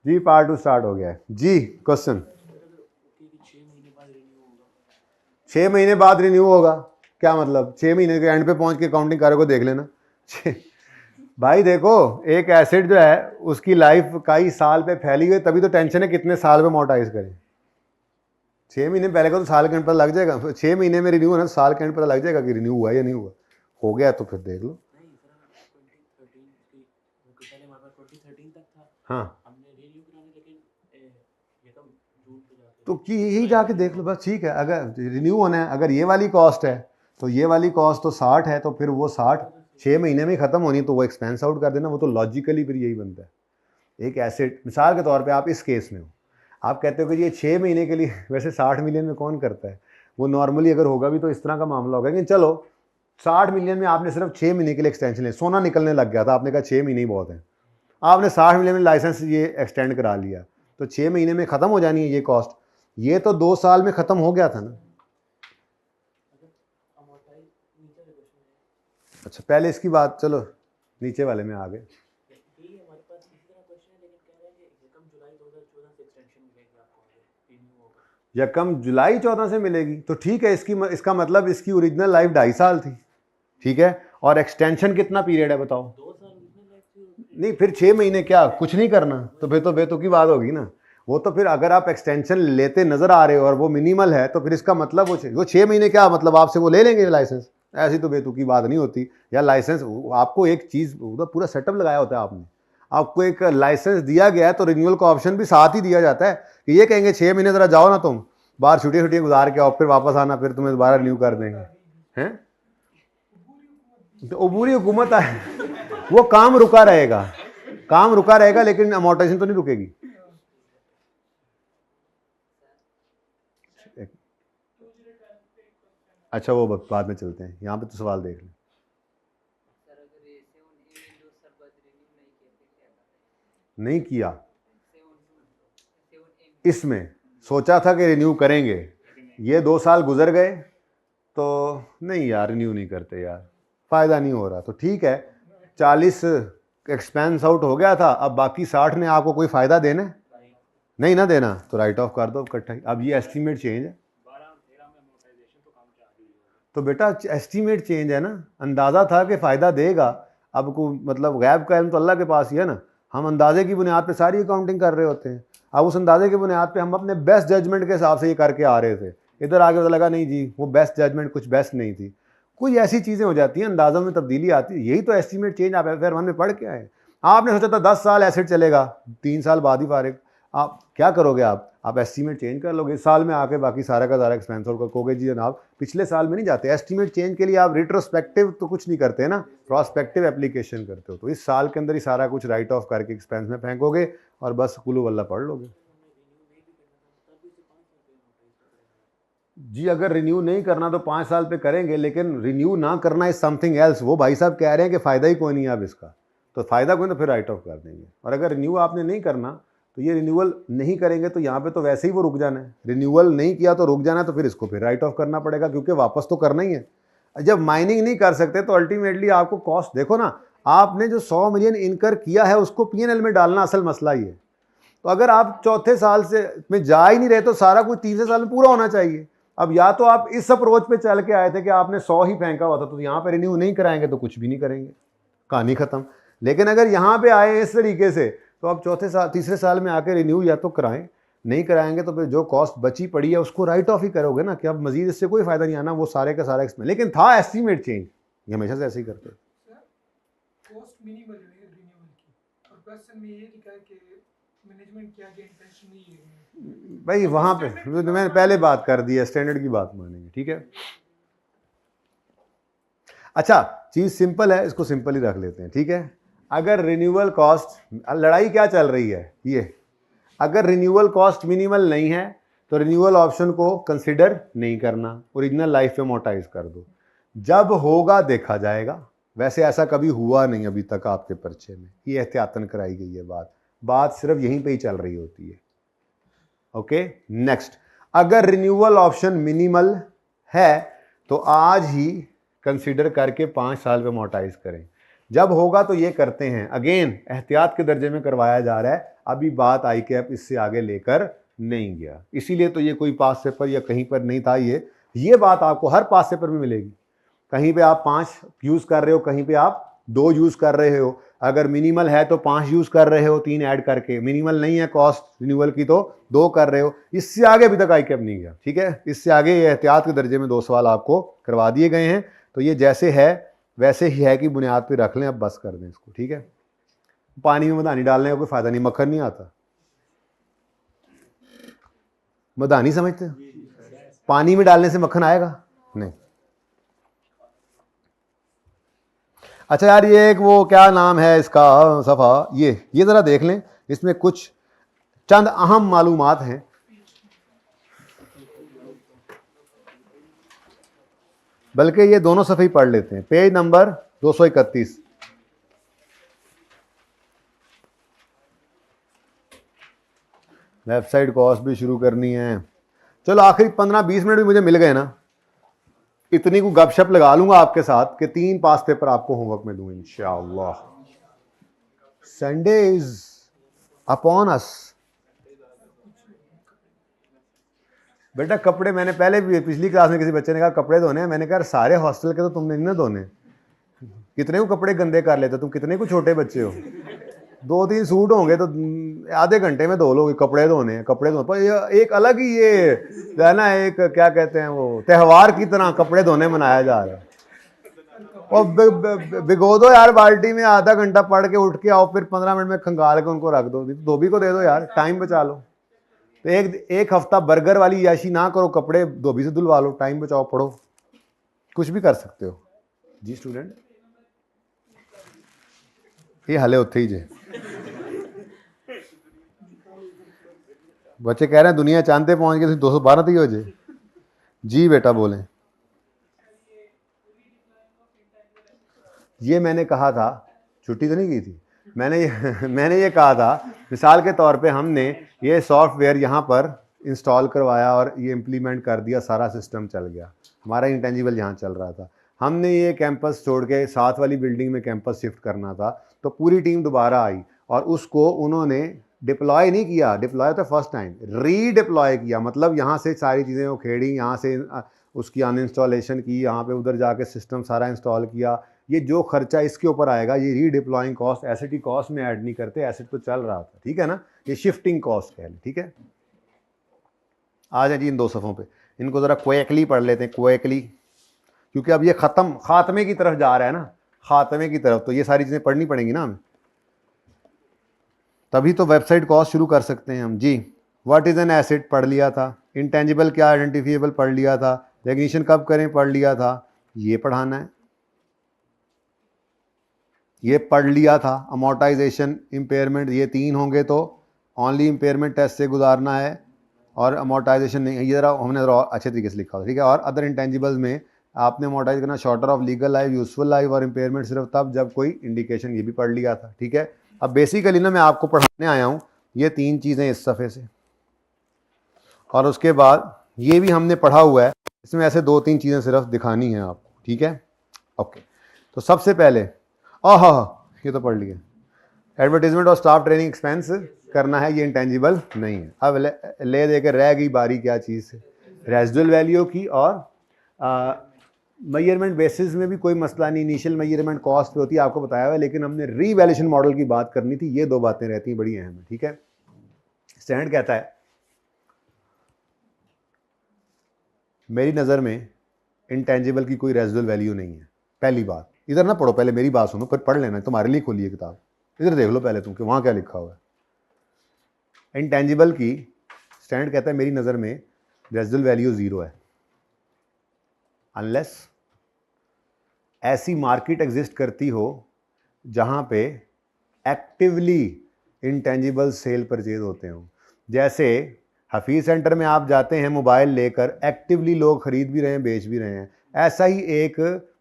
जी part 2 start हो गया है जी। क्वेश्चन 6 महीने बाद रिन्यू होगा, क्या मतलब 6 महीने के एंड पे पहुंच के काउंटिंग कार्य को देख लेना। भाई देखो, एक एसेट जो है उसकी लाइफ कई साल पे फैली हुई, तभी तो टेंशन है कितने साल में मोटाइज करें। 6 महीने पहले का तो साल के एंड पता लग जाएगा, 6 महीने में रिन्यू होना, साल के एंड पता लग जाएगा कि रिन्यू हुआ या नहीं हुआ। हो गया तो फिर देख लो। हाँ तो कि यही जाके देख लो बस, ठीक है। अगर रिन्यू होना है, अगर ये वाली कॉस्ट है तो ये वाली कॉस्ट तो 60 है, तो फिर वो 60 6 महीने में ख़त्म होनी, तो वो एक्सपेंस आउट कर देना। वो तो लॉजिकली फिर यही बनता है। एक एसेट मिसाल के तौर पे आप इस केस में हो, आप कहते हो कि ये 6 महीने के लिए वैसे 60 मिलियन में कौन करता है, वो नॉर्मली अगर होगा भी तो इस तरह का मामला होगा। लेकिन चलो 60 मिलियन में आपने सिर्फ 6 महीने के लिए एक्सटेंशन लिया, सोना निकलने लग गया था, आपने कहा 6 महीने ही बहुत है, आपने 60 मिलियन में लाइसेंस ये एक्सटेंड करा लिया, तो 6 महीने में ख़त्म हो जानी है ये कॉस्ट। ये तो 2 साल में ख़त्म हो गया था ना। अच्छा पहले इसकी बात, चलो नीचे वाले में आ गए। यकम जुलाई 14 से मिलेगी तो ठीक है, इसका मतलब इसकी ओरिजिनल लाइफ 2.5 साल थी, ठीक है। और एक्सटेंशन कितना पीरियड है बताओ? 2 साल। नहीं फिर 6 महीने क्या कुछ नहीं करना, तो फिर तो बेतुकी बात होगी ना। वो तो फिर अगर आप एक्सटेंशन लेते नजर आ रहे हो और वो मिनिमल है, तो फिर इसका मतलब वो 6 महीने क्या मतलब आपसे वो ले लेंगे लाइसेंस, ऐसी तो बेतुकी बात नहीं होती। या लाइसेंस आपको एक चीज़ पूरा सेटअप लगाया होता है आपने, आपको एक लाइसेंस दिया गया है तो रिन्यूअल का ऑप्शन भी साथ ही दिया जाता है कि ये कहेंगे 6 महीने ज़रा जाओ ना तुम बाहर छुट्टियाँ गुजार के आओ, फिर वापस आना, फिर तुम्हें दोबारा रिन्यू कर देंगे। हैं तो अबूरी हुकूमत है, वो काम रुका रहेगा, काम रुका रहेगा, लेकिन अमोर्टाइजेशन तो नहीं रुकेगी। अच्छा वो बाद में चलते हैं, यहाँ पे तो सवाल देख लें। नहीं किया, इसमें सोचा था कि रिन्यू करेंगे, ये 2 साल गुजर गए तो नहीं यार रिन्यू नहीं करते यार, फ़ायदा नहीं हो रहा, तो ठीक है 40 एक्सपेंस आउट हो गया था, अब बाकी 60 ने आपको कोई फ़ायदा देना है? नहीं ना देना, तो राइट ऑफ कर दो इकट्ठा ही। अब ये एस्टीमेट चेंज है, तो बेटा एस्टीमेट चेंज है ना, अंदाज़ा था कि फ़ायदा देगा, अब को मतलब गैब का इल्म तो अल्लाह के पास ही है ना, हम अंदाजे की बुनियाद पे सारी अकाउंटिंग कर रहे होते हैं। अब उस अंदाजे की बुनियाद पे हम अपने बेस्ट जजमेंट के हिसाब से ये करके आ रहे थे, इधर आगे पता लगा नहीं जी वो बेस्ट जजमेंट कुछ बेस्ट नहीं थी, कोई ऐसी चीज़ें हो जाती हैं, अंदाज़ों में तब्दीली आती है। यही तो एस्टीमेट चेंज आप FR 1 में पढ़ के आए। आपने सोचा था 10 साल एसेट चलेगा, 3 साल बाद ही फारिग, आप क्या करोगे? आप एस्टीमेट चेंज कर लोगे इस साल में आके, बाकी सारा का सारा एक्सपेंस और कहोगे जी जनाब पिछले साल में नहीं जाते। एस्टीमेट चेंज के लिए आप रिट्रोस्पेक्टिव तो कुछ नहीं करते ना, प्रोस्पेक्टिव एप्लीकेशन करते हो, तो इस साल के अंदर ही सारा कुछ राइट ऑफ करके एक्सपेंस में फेंकोगे और बस कुल्लू वल्ला पढ़ लोगे। जी अगर रिन्यू नहीं करना तो 5 साल पे करेंगे, लेकिन रिन्यू ना करना इज समथिंग एल्स। वो भाई साहब कह रहे हैं कि फ़ायदा ही कोई नहीं है अब इसका, तो फ़ायदा कोई, तो फिर राइट ऑफ कर देंगे। और अगर रिन्यू आपने नहीं करना तो ये रिन्यूअल नहीं करेंगे, तो यहाँ पे तो वैसे ही वो रुक जाना है। रिन्यूअल नहीं किया तो रुक जाना है, तो फिर इसको फिर राइट ऑफ करना पड़ेगा, क्योंकि वापस तो करना ही है। जब माइनिंग नहीं कर सकते तो अल्टीमेटली आपको कॉस्ट, देखो ना, आपने जो 100 मिलियन इनकर किया है उसको P&L में डालना असल मसला ही है। तो अगर आप चौथे साल से में जा ही नहीं रहे तो सारा कुछ तीसरे साल में पूरा होना चाहिए। अब या तो आप इस अप्रोच पे चल के आए थे कि आपने 100 ही फेंका हुआ था, तो यहाँ पे रिन्यू नहीं कराएंगे तो कुछ भी नहीं करेंगे, कहानी खत्म। लेकिन अगर यहाँ पे आए इस तरीके से, तो आप चौथे साल तीसरे साल में आके रिन्यू या तो कराएं, नहीं कराएंगे तो फिर जो कॉस्ट बची पड़ी है उसको राइट ऑफ ही करोगे ना, कि अब मजीद इससे कोई फायदा नहीं आना, वो सारे का सारा एक्सपेंस। लेकिन था एस्टीमेट चेंज, ये हमेशा से ऐसे ही करते हैं। कॉस्ट मिनिमल है रिन्यूअल की, और क्वेश्चन में ये लिखा है कि मैनेजमेंट क्या इंटेंशन नहीं है भाई, वहां पे मैंने पहले बात कर दी है, स्टैंडर्ड की बात मानेंगे, ठीक है। अच्छा चीज सिंपल है, इसको सिंपल ही रख लेते हैं, ठीक है। अगर रिन्यूअल कॉस्ट, लड़ाई क्या चल रही है ये, अगर रिन्यूअल कॉस्ट मिनिमल नहीं है तो रिन्यूअल ऑप्शन को कंसिडर नहीं करना, ओरिजिनल लाइफ पे मोटाइज कर दो, जब होगा देखा जाएगा। वैसे ऐसा कभी हुआ नहीं अभी तक आपके पर्चे में, ये एहतियातन कराई गई है बात सिर्फ यहीं पे ही चल रही होती है। ओके नेक्स्ट, अगर रिन्यूअल ऑप्शन मिनिमल है तो आज ही कंसीडर करके 5 साल पे मोटाइज करें, जब होगा तो ये करते हैं। अगेन एहतियात के दर्जे में करवाया जा रहा है, अभी बात आई कैप इससे आगे लेकर नहीं गया, इसीलिए तो ये कोई पास पेपर या कहीं पर नहीं था। ये बात आपको हर पास पेपर में मिलेगी। कहीं पे आप 5 यूज़ कर रहे हो, कहीं पे आप 2 यूज़ कर रहे हो। अगर मिनिमल है तो 5 यूज़ कर रहे हो, 3 ऐड करके। मिनिमल नहीं है कॉस्ट रिन्यूअल की तो 2 कर रहे हो। इससे आगे अभी तक आई कैप नहीं गया, ठीक है। इससे आगे ये एहतियात के दर्जे में 2 सवाल आपको करवा दिए गए हैं। तो ये जैसे है वैसे ही है कि बुनियाद पे रख लें, अब बस कर दें इसको, ठीक है। पानी में मधानी डालने का कोई फायदा नहीं, मक्खन नहीं आता। मधानी समझते हैं? पानी में डालने से मक्खन आएगा नहीं। अच्छा यार, ये एक वो क्या नाम है इसका सफ़ा, ये ज़रा देख लें, इसमें कुछ चंद अहम मालूमात हैं। बल्कि ये दोनों सफ़े ही पढ़ लेते हैं। Page number 231। वेबसाइट कॉस्ट भी शुरू करनी है। चलो आखिरी 15-20 मिनट भी मुझे मिल गए ना, इतनी को गपशप लगा लूंगा आपके साथ कि 3 पास पेपर आपको होमवर्क में दूं इंशाअल्लाह। Sunday is upon us. बेटा कपड़े मैंने पहले भी पिछली क्लास में किसी बच्चे ने कहा कपड़े धोने हैं, मैंने कहा सारे हॉस्टल के तो तुमने नहीं ना धोने, कितने को कपड़े गंदे कर लेते, तुम कितने को छोटे बच्चे हो। 2-3 सूट होंगे तो आधे घंटे में धो लोगे। कपड़े धोने हैं, कपड़े धो, पर एक अलग ही ये है ना, एक क्या कहते हैं वो त्यौहार की तरह कपड़े धोने मनाया जा रहा है। और भिगो दो यार बाल्टी में, आधा घंटा पढ़ के उठ के आओ, फिर 15 मिनट में खंगाल के उनको रख दो। धोबी को दे दो यार, टाइम बचा लो। तो एक हफ्ता बर्गर वाली याशी ना करो, कपड़े धोबी से धुलवा लो, टाइम बचाओ, पढ़ो, कुछ भी कर सकते हो जी स्टूडेंट। ये हले उत्थे ही जे बच्चे कह रहे हैं दुनिया चांदे पहुंच गए, 212 तो ही हो जाए जी। बेटा बोलें। ये मैंने कहा था, छुट्टी तो नहीं की थी मैंने ये कहा था, मिसाल के तौर पे हमने ये सॉफ्टवेयर यहाँ पर इंस्टॉल करवाया और ये इम्प्लीमेंट कर दिया, सारा सिस्टम चल गया, हमारा इंटेंजिबल यहाँ चल रहा था। हमने ये कैंपस छोड़ के साथ वाली बिल्डिंग में कैंपस शिफ्ट करना था, तो पूरी टीम दोबारा आई और उसको उन्होंने डिप्लॉय नहीं किया, डिप्लॉय तो फर्स्ट टाइम, रीडिप्लॉय किया। मतलब यहाँ से सारी चीज़ें उखेड़ी, यहाँ से उसकी अनइंस्टॉलेशन की, यहाँ पे उधर जाके सिस्टम सारा इंस्टॉल किया। ये जो खर्चा इसके ऊपर आएगा, ये रीडिप्लॉइंग कॉस्ट एसेट की कॉस्ट में ऐड नहीं करते, एसेट तो चल रहा था, ठीक है ना। ये शिफ्टिंग कॉस्ट कह लें, ठीक है। आ जाए जी इन 2 सफ़ों पे, इनको ज़रा क्विकली पढ़ लेते हैं, क्विकली, क्योंकि अब ये खात्मे की तरफ जा रहा है ना, खात्मे की तरफ, तो ये सारी चीज़ें पढ़नी पड़ेंगी ना हमें, तभी तो वेबसाइट कॉस्ट शुरू कर सकते हैं हम जी। व्हाट इज़ एन एसेट पढ़ लिया था, इंटेंजिबल क्या आइडेंटिफिएबल पढ़ लिया था, रेकग्निशन कब करें पढ़ लिया था, ये पढ़ाना है, ये पढ़ लिया था। अमोर्टाइजेशन, इम्पेयरमेंट, ये 3 होंगे तो ओनली इम्पेयरमेंट टेस्ट से गुजारना है और अमोर्टाइजेशन नहीं, ये ज़रा हमने ज़रा अच्छे तरीके से लिखा हो, ठीक है। और अदर इंटेंजिबल्स में आपने अमोर्टाइज करना shorter of legal life, useful life, और इम्पेयरमेंट सिर्फ तब जब कोई इंडिकेशन, ये भी पढ़ लिया था, ठीक है। अब बेसिकली ना मैं आपको पढ़ाने आया हूँ ये 3 चीज़ें इस सफ़े से, और उसके बाद ये भी हमने पढ़ा हुआ है, इसमें ऐसे 2-3 चीज़ें सिर्फ दिखानी है आपको, ठीक है। ओके, तो सबसे पहले ये तो पढ़ लिया, एडवर्टीजमेंट और स्टाफ ट्रेनिंग एक्सपेंस करना है, ये इंटेंजिबल नहीं है। अब ले देकर रह गई बारी क्या चीज़ से, रेजिडुअल वैल्यू की, और मेजरमेंट बेसिस में भी कोई मसला नहीं, इनिशियल मेजरमेंट कॉस्ट पे होती है, आपको बताया हुआ है, लेकिन हमने रीवैल्यूएशन मॉडल की बात करनी थी। ये 2 बातें रहती हैं बड़ी अहम है, ठीक है। स्टैंडर्ड कहता है मेरी नज़र में इंटेंजिबल की कोई रेजिडुअल वैल्यू नहीं है। पहली बात, इधर ना पढ़ो, पहले मेरी बात सुनो, फिर पढ़ लेना, तुम्हारे लिए खोलिए किताब, इधर देख लो पहले तुम कि वहाँ क्या लिखा हुआ है। इंटेंजिबल की स्टैंडर्ड कहता है मेरी नज़र में रेजिडुअल वैल्यू 0 है, अनलेस ऐसी मार्केट एग्जिस्ट करती हो जहाँ पे एक्टिवली इंटेंजिबल सेल परचेज होते हों। जैसे हफीज़ सेंटर में आप जाते हैं मोबाइल लेकर, एक्टिवली लोग ख़रीद भी रहे हैं, बेच भी रहे हैं, ऐसा ही एक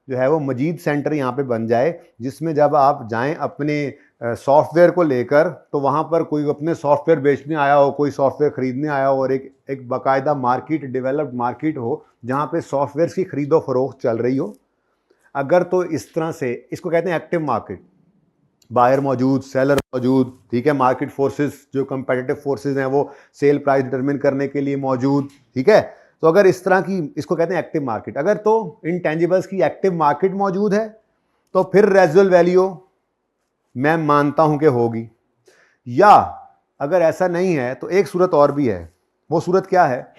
जो है वो मजीद सेंटर यहाँ पे बन जाए, जिसमें जब आप जाएं अपने सॉफ्टवेयर को लेकर, तो वहाँ पर कोई अपने सॉफ्टवेयर बेचने आया हो, कोई सॉफ्टवेयर ख़रीदने आया हो, और एक बाकायदा मार्केट, डेवलप्ड मार्केट हो जहाँ पे सॉफ्टवेयर की ख़रीदो फरोख्त चल रही हो। अगर तो इस तरह से, इसको कहते हैं एक्टिव मार्केट। बायर मौजूद, सेलर मौजूद, ठीक है, मार्केट फोर्सेस जो कंपेटिटिव फोर्सेस हैं वो सेल प्राइस डिटरमिन करने के लिए मौजूद, ठीक है। तो अगर इस तरह की, इसको कहते हैं एक्टिव मार्केट, अगर तो इंटेंजिबल्स की एक्टिव मार्केट मौजूद है तो फिर रेजिडुअल वैल्यू मैं मानता हूं कि होगी। या अगर ऐसा नहीं है तो एक सूरत और भी है। वो सूरत क्या है?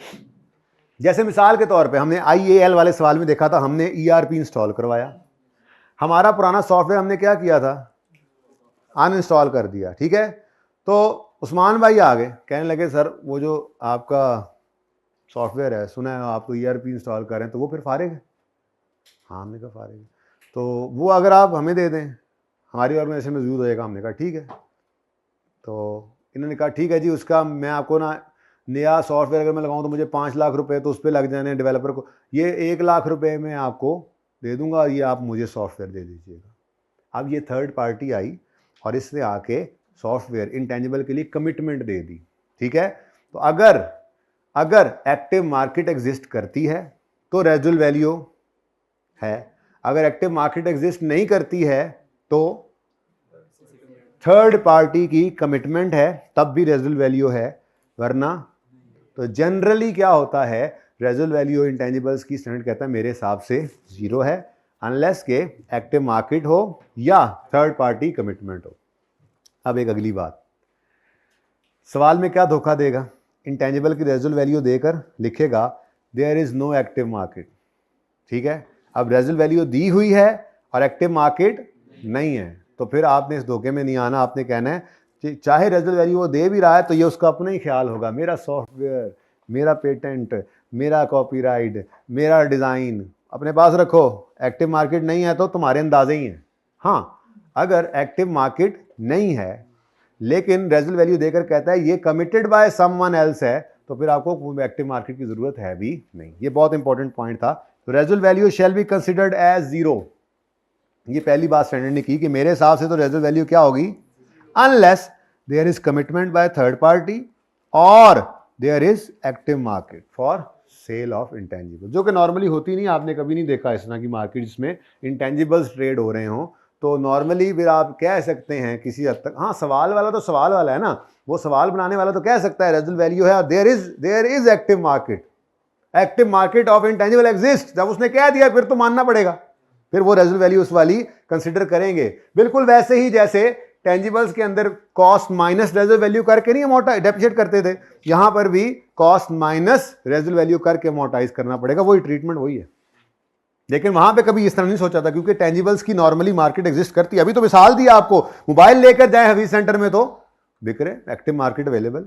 जैसे मिसाल के तौर पे हमने IAL वाले सवाल में देखा था, हमने ERP इंस्टॉल करवाया, हमारा पुराना सॉफ्टवेयर हमने क्या किया था, अनइंस्टॉल कर दिया, ठीक है। तो उस्मान भाई आ गए, कहने लगे सर वो जो आपका सॉफ्टवेयर है, सुना है आपको ERP इंस्टॉल कर रहे हैं, तो वो फिर फारिग है? हाँ, हमने कहा फारिग है, तो वो अगर आप हमें दे दें हमारी ऑर्गेनाइजेशन में यूज़ हो जाएगा। हमने कहा ठीक है। तो इन्होंने कहा ठीक है जी, उसका मैं आपको ना नया सॉफ्टवेयर अगर मैं लगाऊं तो मुझे 5 लाख रुपए तो उस पर लग जाने डेवलपर को, ये 1 लाख रुपए में आपको दे दूंगा, ये आप मुझे सॉफ्टवेयर दे दीजिएगा। अब ये थर्ड पार्टी आई और इसने आके सॉफ्टवेयर इंटेंजिबल के लिए कमिटमेंट दे दी, ठीक है। तो अगर एक्टिव मार्केट एग्जिस्ट करती है तो रेजिडुअल वैल्यू है, अगर एक्टिव मार्केट एग्जिस्ट नहीं करती है तो थर्ड पार्टी की कमिटमेंट है, तब भी रेजिडुअल वैल्यू है, वरना तो जनरली क्या होता है, रेजिडुअल वैल्यू इंटेंजिबल्स की स्टैंडर्ड कहता है मेरे हिसाब से 0 है, अनलेस के एक्टिव मार्केट हो या थर्ड पार्टी कमिटमेंट हो। अब एक अगली बात, सवाल में क्या धोखा देगा, इंटेंजिबल की रेजिडुअल वैल्यू देकर लिखेगा there is no active market, ठीक है। अब रेजिडुअल वैल्यू दी हुई है और एक्टिव मार्केट नहीं है, तो फिर आपने इस धोखे में नहीं आना, आपने कहना है कि चाहे रेजिडुअल वैल्यू वो दे भी रहा है तो ये उसका अपना ही ख्याल होगा, मेरा सॉफ्टवेयर, मेरा पेटेंट, मेरा कॉपीराइट, मेरा डिज़ाइन अपने पास रखो, एक्टिव मार्केट नहीं है तो तुम्हारे अंदाजे ही हैं। हाँ, अगर एक्टिव मार्केट नहीं है लेकिन रेजिडुअल वैल्यू देकर कहता है ये कमिटेड बाय समवन एल्स है, तो फिर आपको एक्टिव मार्केट की जरूरत है भी नहीं। ये बहुत इंपॉर्टेंट पॉइंट था। तो residual value shall be considered as 0। ये पहली बात स्टैंडर्ड ने की कि मेरे हिसाब से तो रेजिडुअल वैल्यू क्या होगी, unless there is commitment by third party और there is active market for sale of intangible, जो कि नॉर्मली होती नहीं। आपने कभी नहीं देखा इस तरह की मार्केट जिसमें इंटेंजिबल्स ट्रेड हो रहे हों। तो नॉर्मली फिर आप कह सकते हैं किसी हद तक, हाँ सवाल वाला तो सवाल वाला है ना, वो सवाल बनाने वाला तो कह सकता है रेजिडुअल वैल्यू है और there is active market of intangible exist. जब उसने कह दिया फिर तो मानना पड़ेगा, फिर वो रेजिडुअल वैल्यू उस वाली कंसिडर करेंगे। बिल्कुल वैसे ही जैसे टेंजिबल्स के अंदर कॉस्ट माइनस रेजिडुअल वैल्यू करके नहीं अमोर्टाइज डेप्रिशिएट करते थे, यहां पर भी कॉस्ट माइनस रेजिडुअल वैल्यू करके अमोर्टाइज करना पड़ेगा, वही ट्रीटमेंट वही है। लेकिन वहां पे कभी इस तरह नहीं सोचा था, क्योंकि टेंजिबल्स की नॉर्मली मार्केट एग्जिस्ट करती है। अभी तो मिसाल दिया आपको, मोबाइल लेकर जाए हवी सेंटर में तो बिक रहे, एक्टिव मार्केट अवेलेबल,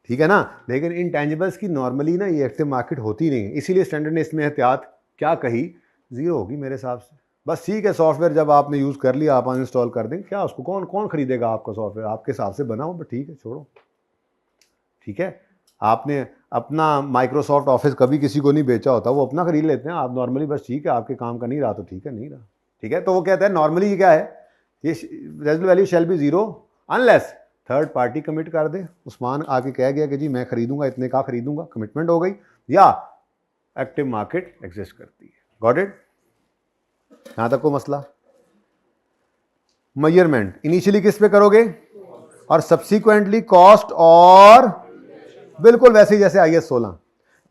ठीक है ना। लेकिन इन टेंजिबल्स की नॉर्मली ना ये एक्टिव मार्केट होती नहीं है, इसीलिए स्टैंडर्ड ने इसमें एहतियात क्या कही, 0 होगी मेरे हिसाब से। बस ठीक है, सॉफ्टवेयर जब आपने यूज़ कर लिया आप अनइंस्टॉल कर दें, क्या उसको कौन खरीदेगा आपका सॉफ्टवेयर, आपके हिसाब से बना हो, ठीक है छोड़ो, ठीक है। आपने अपना माइक्रोसॉफ्ट ऑफिस कभी किसी को नहीं बेचा होता, वो अपना खरीद लेते हैं, आप नॉर्मली बस ठीक है आपके काम का नहीं रहा तो ठीक है नहीं रहा, ठीक है। तो वो कहता है नॉर्मली ये क्या है, ये residual value shall B 0 unless third party commit कर दे। उस्मान आके कह गया कि जी मैं खरीदूंगा, इतने का खरीदूंगा, कमिटमेंट हो गई, या एक्टिव मार्केट एग्जिस्ट करती है। Got it? यहां तक को मसला। मेजरमेंट इनिशियली किस पे करोगे और सब्सिक्वेंटली कॉस्ट, और बिल्कुल वैसे ही जैसे IS 16,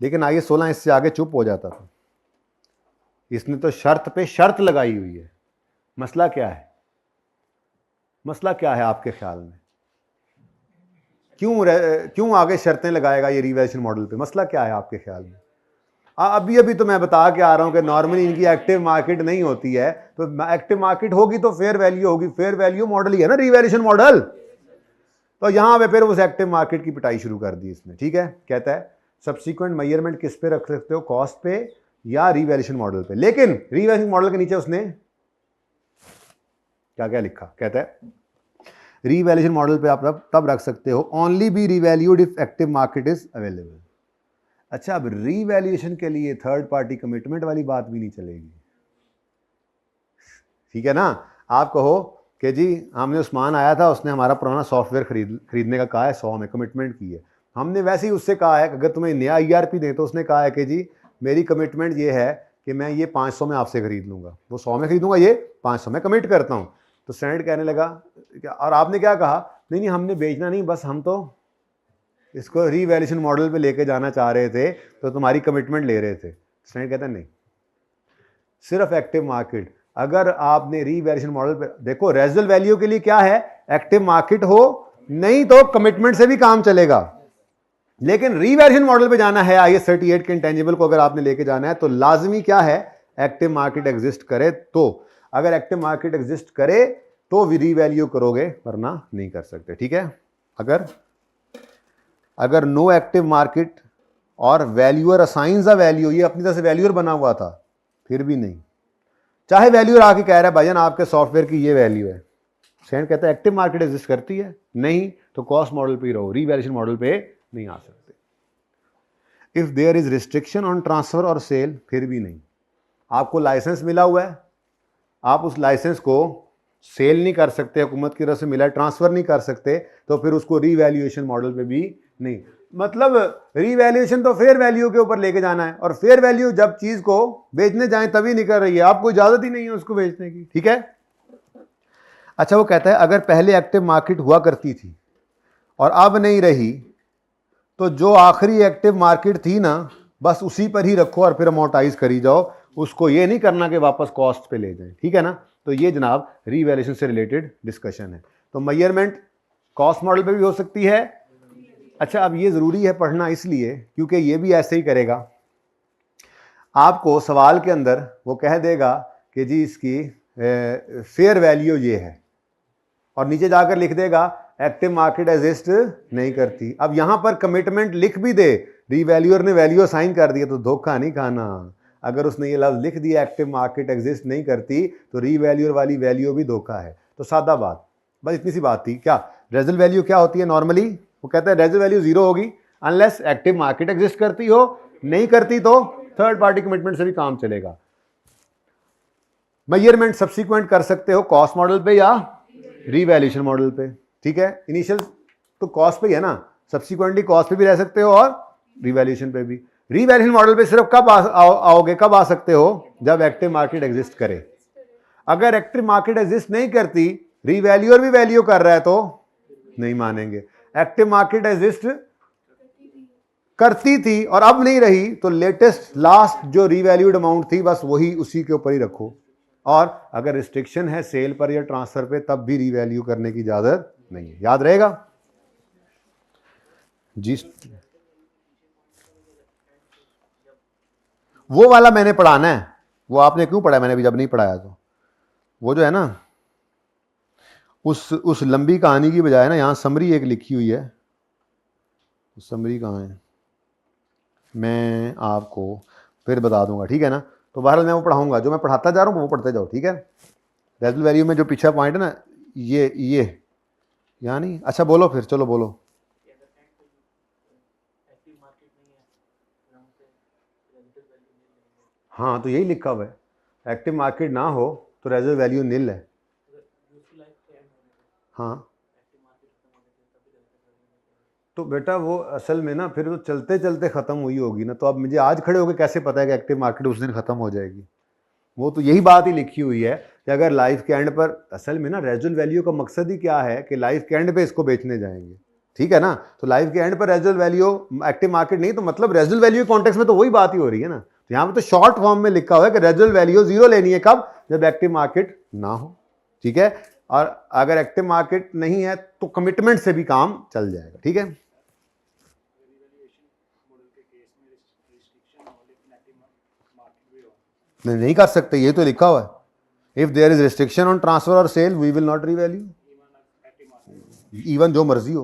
लेकिन IS 16 इससे आगे चुप हो जाता था। इसने तो शर्त पे शर्त लगाई हुई है। मसला क्या है, मसला क्या है आपके ख्याल में, क्यों आगे शर्तें लगाएगा ये रिवैल्यूएशन मॉडल पे, मसला क्या है आपके ख्याल में? अभी तो मैं बता के आ रहा हूं कि नॉर्मली इनकी एक्टिव मार्केट नहीं होती है, तो एक्टिव मार्केट होगी तो फेयर वैल्यू होगी, फेयर वैल्यू मॉडल ही है ना रिवैल्यूएशन मॉडल। तो यहां पे फिर उस एक्टिव मार्केट की पिटाई शुरू कर दी इसने, ठीक है। कहता है सब्सिक्वेंट मेजरमेंट किस पे रख सकते हो, कॉस्ट पे या रिवैल्यूएशन मॉडल पे। लेकिन रिवैल्यूएशन मॉडल के नीचे उसने क्या क्या लिखा, कहता है रिवैल्यूएशन मॉडल पे आप तब रख सकते हो only be revalued if active market is available. अच्छा, अब रिवैल्यूएशन के लिए थर्ड पार्टी कमिटमेंट वाली बात भी नहीं चलेगी, ठीक है ना। आप कहो कि जी हमने उस्मान आया था, उसने हमारा पुराना सॉफ्टवेयर खरीदने का कहा है, 100 में कमिटमेंट की है, हमने वैसे ही उससे कहा है कि अगर तुम्हें नया ERP दें तो उसने कहा है कि जी मेरी कमिटमेंट ये है कि मैं ये 500 में आपसे खरीद लूँगा, वो 100 में खरीदूंगा, ये 500 में कमिट करता हूँ। तो स्टैंडर्ड कहने लगा और आपने क्या कहा, नहीं नहीं हमने बेचना नहीं, बस हम तो इसको रीवैल्यूएशन मॉडल पे लेके जाना चाह रहे थे, तो तुम्हारी कमिटमेंट ले रहे थे। स्टैंडर्ड कहता है नहीं, सिर्फ एक्टिव मार्केट। अगर आपने रीवैल्यूएशन मॉडल पे देखो, रेजिडुअल वैल्यू के लिए क्या है, एक्टिव मार्केट हो, नहीं तो कमिटमेंट से भी काम चलेगा। लेकिन रीवैल्यूएशन मॉडल पे जाना है, IAS 38 के इंटेंजिबल को अगर आपने लेके जाना है, तो लाजमी क्या है, एक्टिव मार्केट एग्जिस्ट करे। तो अगर एक्टिव मार्केट एग्जिस्ट करे तो रीवैल्यू करोगे, वरना नहीं कर सकते। ठीक है, अगर नो एक्टिव मार्केट और वैल्यूअर असाइंस अ वैल्यू, ये अपनी तरह से वैल्यूअर बना हुआ था, फिर भी नहीं। चाहे वैल्यूअर आके कह रहा है भाईजान आपके सॉफ्टवेयर की ये वैल्यू है, सेंड कहता है एक्टिव मार्केट एग्जिस्ट करती है, नहीं तो कॉस्ट मॉडल पे ही रहो, रीवैल्यूएशन मॉडल पे नहीं आ सकते। If there is restriction on transfer और सेल, फिर भी नहीं। आपको लाइसेंस मिला हुआ है, आप उस लाइसेंस को सेल नहीं कर सकते, हुकूमत की तरफ से मिला है, ट्रांसफर नहीं कर सकते, तो फिर उसको रीवैल्यूएशन मॉडल पे भी नहीं। मतलब रीवैल्यूएशन तो फेयर वैल्यू के ऊपर लेके जाना है, और फेयर वैल्यू जब चीज को बेचने जाए तभी निकल रही है, आपको इजाजत ही नहीं है उसको बेचने की। ठीक है, अच्छा वो कहता है अगर पहले एक्टिव मार्केट हुआ करती थी और अब नहीं रही, तो जो आखिरी एक्टिव मार्केट थी ना, बस उसी पर ही रखो और फिर अमोर्टाइज करी जाओ, उसको ये नहीं करना कि वापस कॉस्ट पे ले जाए। ठीक है ना, तो ये जनाब रीवैल्यूएशन से रिलेटेड डिस्कशन है। तो मेजरमेंट कॉस्ट मॉडल पे भी हो सकती है। अच्छा, अब ये ज़रूरी है पढ़ना इसलिए क्योंकि ये भी ऐसे ही करेगा, आपको सवाल के अंदर वो कह देगा कि जी इसकी फेयर वैल्यू ये है, और नीचे जाकर लिख देगा एक्टिव मार्केट एग्जिस्ट नहीं करती। अब यहां पर कमिटमेंट लिख भी दे, रीवैल्यूअर ने वैल्यू असाइन कर दिया, तो धोखा नहीं खाना। अगर उसने ये लफ्ज लिख दिया एक्टिव मार्केट एग्जिस्ट नहीं करती, तो रीवैल्यूअर वाली वैल्यू भी धोखा है। तो सादा बात, बस इतनी सी बात थी। क्या रेजिडुअल वैल्यू क्या होती है नॉर्मली, वो कहता है रेजिडुअल वैल्यू जीरो होगी अनलेस एक्टिव मार्केट एग्जिस्ट करती हो, नहीं करती तो थर्ड पार्टी कमिटमेंट से भी काम चलेगा। मेजरमेंट सब्सिक्वेंट कर सकते हो कॉस्ट मॉडल पे या रीवैल्यूएशन मॉडल पे। ठीक है, इनिशियल तो कॉस्ट पे ही है ना, सब्सिक्वेंटली कॉस्ट पे भी रह सकते हो और रीवैल्यूएशन पे भी। रीवैल्यूएशन मॉडल पे सिर्फ कब आओगे, कब आ सकते हो, जब एक्टिव मार्केट एग्जिस्ट करे। अगर एक्टिव मार्केट एग्जिस्ट नहीं करती, रीवैल्यूअर भी वैल्यू कर रहा है, तो नहीं मानेंगे। एक्टिव मार्केट एग्जिस्ट करती थी और अब नहीं रही, तो लेटेस्ट लास्ट जो रीवैल्यूड अमाउंट थी बस वही उसी के ऊपर ही रखो। और अगर रिस्ट्रिक्शन है सेल पर या ट्रांसफर पे, तब भी रीवैल्यू करने की इजाजत नहीं है। याद रहेगा जी। वो वाला मैंने पढ़ाना है, वो आपने क्यों पढ़ा है, मैंने अभी जब नहीं पढ़ाया तो। वो जो है ना, उस लंबी कहानी की बजाय ना यहां समरी एक लिखी हुई है, समरी कहाँ है, मैं आपको फिर बता दूंगा। ठीक है ना, तो बहरहाल मैं वो पढ़ाऊंगा, जो मैं पढ़ाता जा रहा हूँ वो पढ़ते जाओ। ठीक है, रेजिडुअल वैल्यू में जो पीछा पॉइंट है ना, ये यानी अच्छा बोलो फिर, चलो बोलो। हाँ, तो यही लिखा हुआ है, एक्टिव मार्केट ना हो तो रेजिडुअल वैल्यू नील है। हाँ, तो बेटा वो असल में ना फिर वो चलते चलते ख़त्म हुई होगी ना, तो अब मुझे आज खड़े होकर कैसे पता है कि एक्टिव मार्केट उस दिन ख़त्म हो जाएगी। वो तो यही बात ही लिखी हुई है कि अगर लाइफ के एंड पर, असल में ना रेजिडुअल वैल्यू का मकसद ही क्या है कि लाइफ के एंड पे इसको बेचने जाएंगे। ठीक है ना, तो लाइफ के एंड पर रेजिडुअल वैल्यू, एक्टिव मार्केट नहीं, तो मतलब रेजिडुअल वैल्यू के कॉन्टेक्स्ट में तो वही बात ही हो रही है ना। तो यहाँ पर तो शॉर्ट फॉर्म में लिखा हुआ है कि रेजिडुअल वैल्यू जीरो लेनी है, कब, जब एक्टिव मार्केट ना हो। ठीक है, और अगर एक्टिव मार्केट नहीं है तो कमिटमेंट से भी काम चल जाएगा। ठीक है, नहीं कर सकते, ये तो लिखा हुआ है, if there is restriction on transfer और sale we will not revalue, even जो मर्जी हो।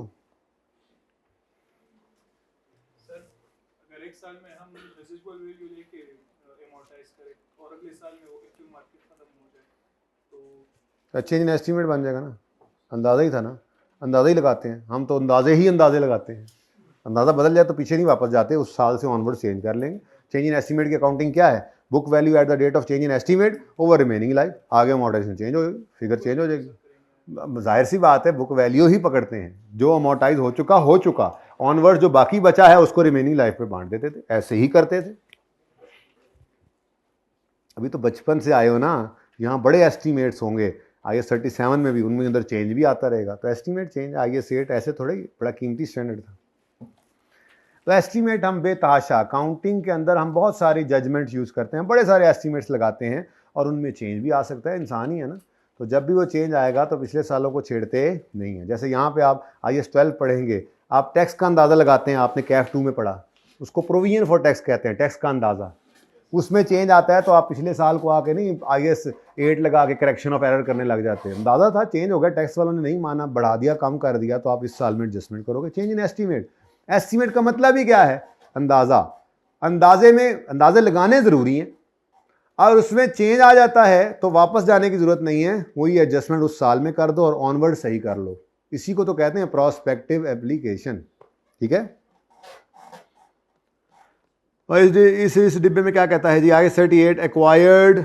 सर अगर एक साल में हम रेजिडुअल वैल्यू लेके अमोर्टाइज करें और अगले साल में वो एक्टिव मार्केट खत्म हो जाए, तो चेंज इन एस्टीमेट बन जाएगा ना, अंदाजा ही था ना, अंदाजा ही लगाते हैं हम, तो अंदाजे लगाते हैं। अंदाजा बदल जाए तो पीछे नहीं वापस जाते, उस साल से ऑनवर्ड चेंज कर लेंगे। चेंज इन एस्टीमेट की अकाउंटिंग क्या है, book value at the date of change in estimate over remaining life, आगे अमोर्टाइजेशन चेंज हो जाएगी, फिगर चेंज हो जाएगी। जाहिर सी बात है बुक वैल्यू ही पकड़ते हैं, जो अमोर्टाइज हो चुका, ऑनवर्ड जो बाकी बचा है उसको रिमेनिंग लाइफ पे बांट देते थे, ऐसे ही करते थे। अभी तो बचपन से आए हो ना, यहाँ बड़े एस्टीमेट्स होंगे, IAS 37 में भी उनमें अंदर चेंज भी आता रहेगा। तो एस्टीमेट चेंज IAS 8 ऐसे थोड़े बड़ा कीमती स्टैंडर्ड था। तो एस्टीमेट हम बेताशा, अकाउंटिंग के अंदर हम बहुत सारी जजमेंट्स यूज़ करते हैं, बड़े सारे एस्टीमेट्स लगाते हैं और उनमें चेंज भी आ सकता है, इंसान ही है ना। तो जब भी वो चेंज आएगा तो पिछले सालों को छेड़ते नहीं है। जैसे यहाँ पे आप IAS 12 पढ़ेंगे, आप टैक्स का अंदाज़ा लगाते हैं, आपने कैफ 2 में पढ़ा, उसको प्रोविजन फॉर टैक्स कहते हैं, टैक्स का अंदाज़ा। उसमें चेंज आता है तो आप पिछले साल को आके नहीं IAS 8 लगा के करेक्शन ऑफ एरर करने लग जाते हैं। अंदाज़ा था, चेंज हो गया, टैक्स वालों ने नहीं माना, बढ़ा दिया, कम कर दिया, तो आप इस साल में एडजस्टमेंट करोगे। चेंज इन एस्टीमेट, एस्टीमेट का मतलब ही क्या है? अंदाज़ा। अंदाजे में अंदाजे लगाने ज़रूरी हैं, और उसमें चेंज आ जाता है तो वापस जाने की ज़रूरत नहीं है, वही एडजस्टमेंट उस साल में कर दो और ऑनवर्ड सही कर लो। इसी को तो कहते हैं प्रोस्पेक्टिव एप्लीकेशन। ठीक है। और इस डिब्बे में क्या कहता है जी? IAS 38 एक्वायर्ड,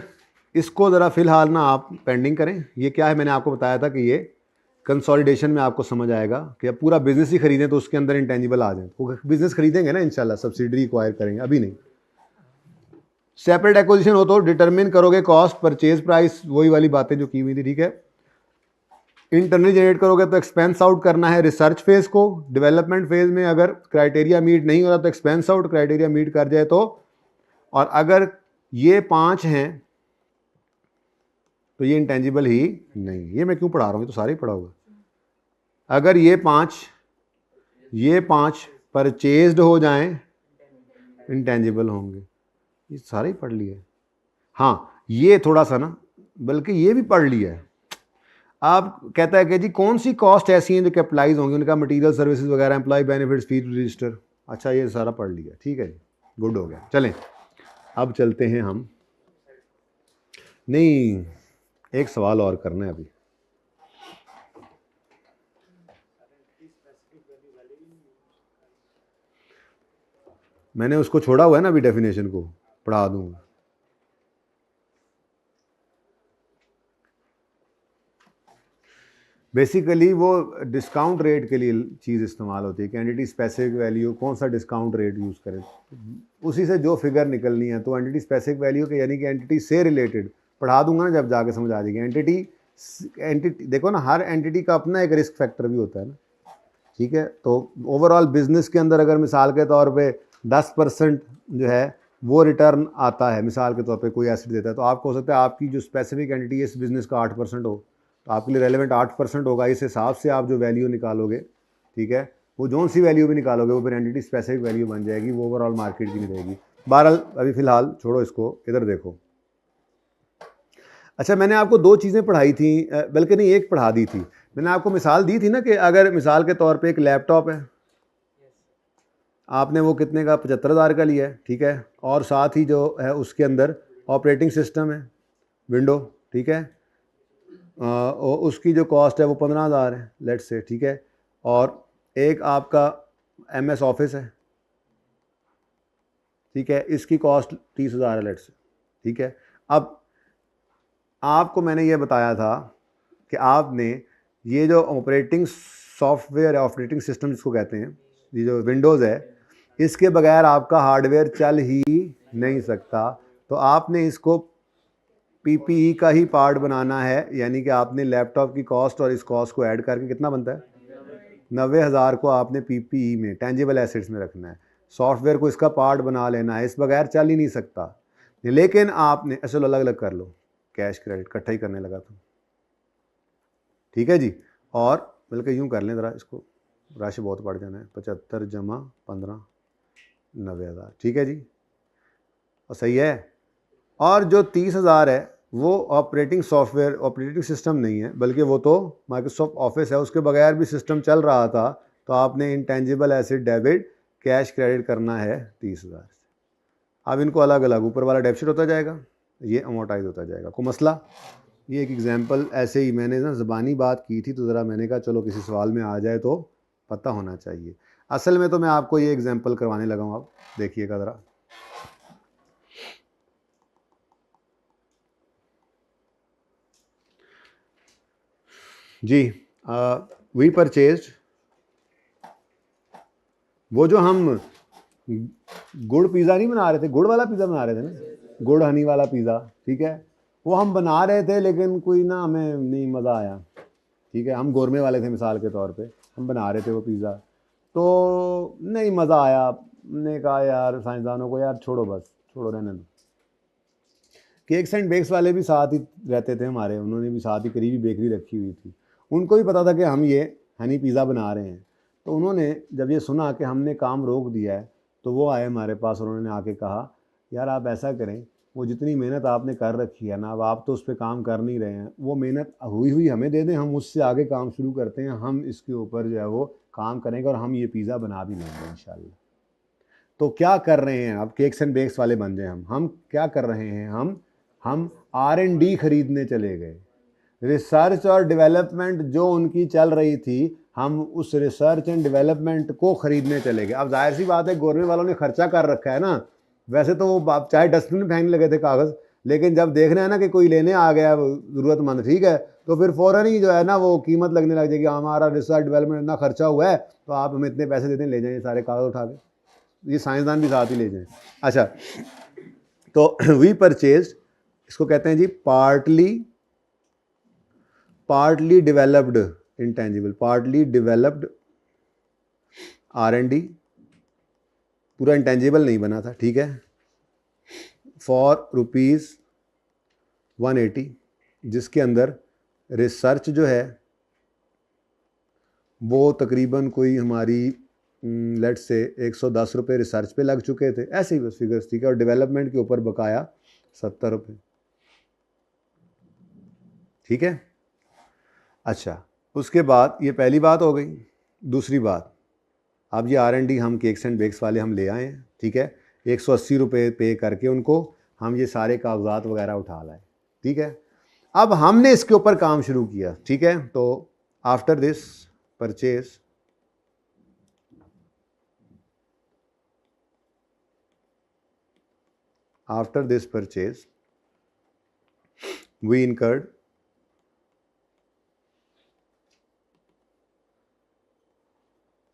इसको ज़रा फिलहाल ना आप पेंडिंग करें। ये क्या है, मैंने आपको बताया था कि ये कंसोलिडेशन में आपको समझ आएगा कि अब पूरा बिजनेस ही खरीदें तो उसके अंदर इंटेंजिबल आ जाए। वो बिजनेस खरीदेंगे ना इंशाल्लाह, सब्सिडरी एक्वायर करेंगे, अभी नहीं। सेपरेट एक्विजिशन हो तो डिटरमिन करोगे कॉस्ट, परचेज प्राइस, वही वाली बातें जो की हुई थी। ठीक है। इंटरनली जनरेट करोगे तो एक्सपेंस आउट करना है रिसर्च फेज को। डेवलपमेंट फेज में अगर क्राइटेरिया मीट नहीं हो रहा तो एक्सपेंस आउट, क्राइटेरिया मीट कर जाए तो। और अगर ये 5 हैं तो ये इंटेंजिबल ही नहीं। ये मैं क्यों पढ़ा रहा हूँ, ये तो सारे ही पढ़ा होगा। अगर ये 5 परचेज्ड हो जाएं, इंटेंजिबल होंगे। ये सारे ही पढ़ लिए। हाँ, ये थोड़ा सा ना, बल्कि ये भी पढ़ लिया है। आप कहता है कि जी कौन सी कॉस्ट ऐसी हैं जो कैपिटलाइज होंगी, उनका मटेरियल सर्विसेज वगैरह, employ benefits, fee to register. अच्छा, ये सारा पढ़ लिया, ठीक है जी, गुड हो गया। चलें अब चलते हैं हम, नहीं एक सवाल और करना है अभी। मैंने उसको छोड़ा हुआ है ना अभी, डेफिनेशन को पढ़ा दूंगा। बेसिकली वो डिस्काउंट रेट के लिए चीज़ इस्तेमाल होती है कि एंटिटी स्पेसिफिक वैल्यू, कौन सा डिस्काउंट रेट यूज़ करें, उसी से जो फिगर निकलनी है। तो एंटिटी स्पेसिफिक वैल्यू के यानी कि एंटिटी से रिलेटेड पढ़ा दूंगा ना, जब जाके समझ आ जाएगी। एंटिटी देखो ना, हर एंटिटी का अपना एक रिस्क फैक्टर भी होता है ना। ठीक है। तो ओवरऑल बिजनेस के अंदर अगर मिसाल के तौर पे 10% जो है वो रिटर्न आता है, मिसाल के तौर पे कोई एसेट देता है, तो आपको हो सकता है आपकी जो स्पेसिफिक एंटिटी है इस बिज़नेस का 8% हो, तो आपके लिए रेलेवेंट 8% होगा। इस हिसाब से आप जो वैल्यू निकालोगे, ठीक है, वो जोन सी वैल्यू भी निकालोगे वो फिर एंटिटी स्पेसिफिक वैल्यू बन जाएगी, वो ओवरऑल मार्केट की नहीं रहेगी। बहरहाल अभी फ़िलहाल छोड़ो इसको, इधर देखो। अच्छा, मैंने आपको 2 चीज़ें पढ़ाई थी, बल्कि नहीं एक पढ़ा दी थी। मैंने आपको मिसाल दी थी ना कि अगर मिसाल के तौर पे एक लैपटॉप है, आपने वो कितने का 75,000 का लिया है, ठीक है, और साथ ही जो है उसके अंदर ऑपरेटिंग सिस्टम है विंडो, ठीक है, और उसकी जो कॉस्ट है वो 15,000 है लेट्स से, ठीक है, और एक आपका MS ऑफिस है, ठीक है, इसकी कॉस्ट 30,000 है लेट्स से, ठीक है। अब आपको मैंने ये बताया था कि आपने ये जो ऑपरेटिंग सॉफ्टवेयर है, ऑपरेटिंग सिस्टम जिसको कहते हैं, ये जो विंडोज़ है, इसके बगैर आपका हार्डवेयर चल ही नहीं सकता। तो आपने इसको PPE का ही पार्ट बनाना है, यानी कि आपने लैपटॉप की कॉस्ट और इस कॉस्ट को ऐड करके कितना बनता है, 90,000 को आपने PPE में, टेंजिबल एसेट्स में रखना है। सॉफ्टवेयर को इसका पार्ट बना लेना है, इस बगैर चल ही नहीं सकता। लेकिन आपने चलो अलग अलग कर लो, कैश क्रेडिट इकट्ठा ही करने लगा तो, ठीक है जी। और बल्कि यूँ कर लें ज़रा, इसको राशि बहुत बढ़ जाना है, 75 जमा 15 90,000, ठीक है जी, और सही है। और जो 30,000 है वो ऑपरेटिंग सॉफ्टवेयर, ऑपरेटिंग सिस्टम नहीं है, बल्कि वो तो माइक्रोसॉफ्ट ऑफिस है, उसके बगैर भी सिस्टम चल रहा था। तो आपने intangible asset debit, cash credit करना है 30,000 से। अब इनको अलग अलग, ऊपर वाला डेबिट होता जाएगा, ये अमोर्टाइज होता जाएगा। कोई मसला? ये एक एग्जांपल ऐसे ही मैंने ना ज़बानी बात की थी, तो ज़रा मैंने कहा चलो किसी सवाल में आ जाए तो पता होना चाहिए। असल में तो मैं आपको ये एग्जांपल करवाने लगा हूँ, आप देखिएगा ज़रा। जी, वी परचेज्ड, वो जो हम गुड़ पिज़्ज़ा नहीं बना रहे थे, गुड़ वाला पिज़्ज़ा बना रहे थे ना, गुड़ हनी वाला पिज़्ज़ा, ठीक है, वो हम बना रहे थे लेकिन कोई ना हमें नहीं मज़ा आया, ठीक है। हम गोरमे वाले थे मिसाल के तौर पे, हम बना रहे थे वो पिज़्ज़ा, तो नहीं मज़ा आया। हमने कहा यार साइंसदानों को, यार छोड़ो, बस छोड़ो, रहने दो। केक्स एंड बेक्स वाले भी साथ ही रहते थे हमारे, उन्होंने भी साथ ही करीबी बेकरी रखी हुई थी, उनको भी पता था कि हम ये हनी पिज़्ज़ा बना रहे हैं। तो उन्होंने जब ये सुना कि हमने काम रोक दिया है, तो वो आए हमारे पास और उन्होंने आके कहा यार आप ऐसा करें, वो जितनी मेहनत आपने कर रखी है ना, अब आप तो उस पर काम कर नहीं रहे हैं, वो मेहनत हुई हुई हमें दे दें, हम उससे आगे काम शुरू करते हैं, हम इसके ऊपर जो है वो काम करेंगे और हम ये पिज़्ज़ा बना भी लेंगे इंशाल्लाह। तो क्या कर रहे हैं अब, केक्स एंड बेक्स वाले बन जाए हम क्या कर रहे हैं, हम R&D खरीदने चले गए। रिसर्च और डेवलपमेंट जो उनकी चल रही थी, हम उस रिसर्च एंड डेवलपमेंट को खरीदने चले गए। अब जाहिर सी बात है गवर्नमेंट वालों ने खर्चा कर रखा है ना, वैसे तो वो चाहे डस्टबिन फेंकने लगे थे कागज़, लेकिन जब देखना है ना कि कोई लेने आ गया ज़रूरतमंद, ठीक है, तो फिर फ़ौरन ही जो है ना वो कीमत लगने लग जाएगी, हमारा रिसर्च डेवलपमेंट इतना खर्चा हुआ है तो आप हमें इतने पैसे देते हैं, ले जाइए सारे कागज़ उठा के, ये साइंसदान भी साथ ही ले जाएं। अच्छा, तो वी परचेज, इसको कहते हैं जी partly developed intangible, partly developed R&D, पूरा इंटेंजिबल नहीं बना था, ठीक है, फॉर ₹180, जिसके अंदर रिसर्च जो है वो तकरीबन कोई हमारी लेट से 110 रुपये रिसर्च पे लग चुके थे, ऐसे ही बस फिगर्स, ठीक है, और डेवलपमेंट के ऊपर बकाया 70 रुपये, ठीक है। अच्छा, उसके बाद ये पहली बात हो गई। दूसरी बात, अब ये R&D हम केक्स एंड बेक्स वाले हम ले आए हैं, ठीक है, 180 रुपये पे करके उनको हम ये सारे कागजात वगैरह उठा लाए, ठीक है। अब हमने इसके ऊपर काम शुरू किया, ठीक है। तो after this purchase we incurred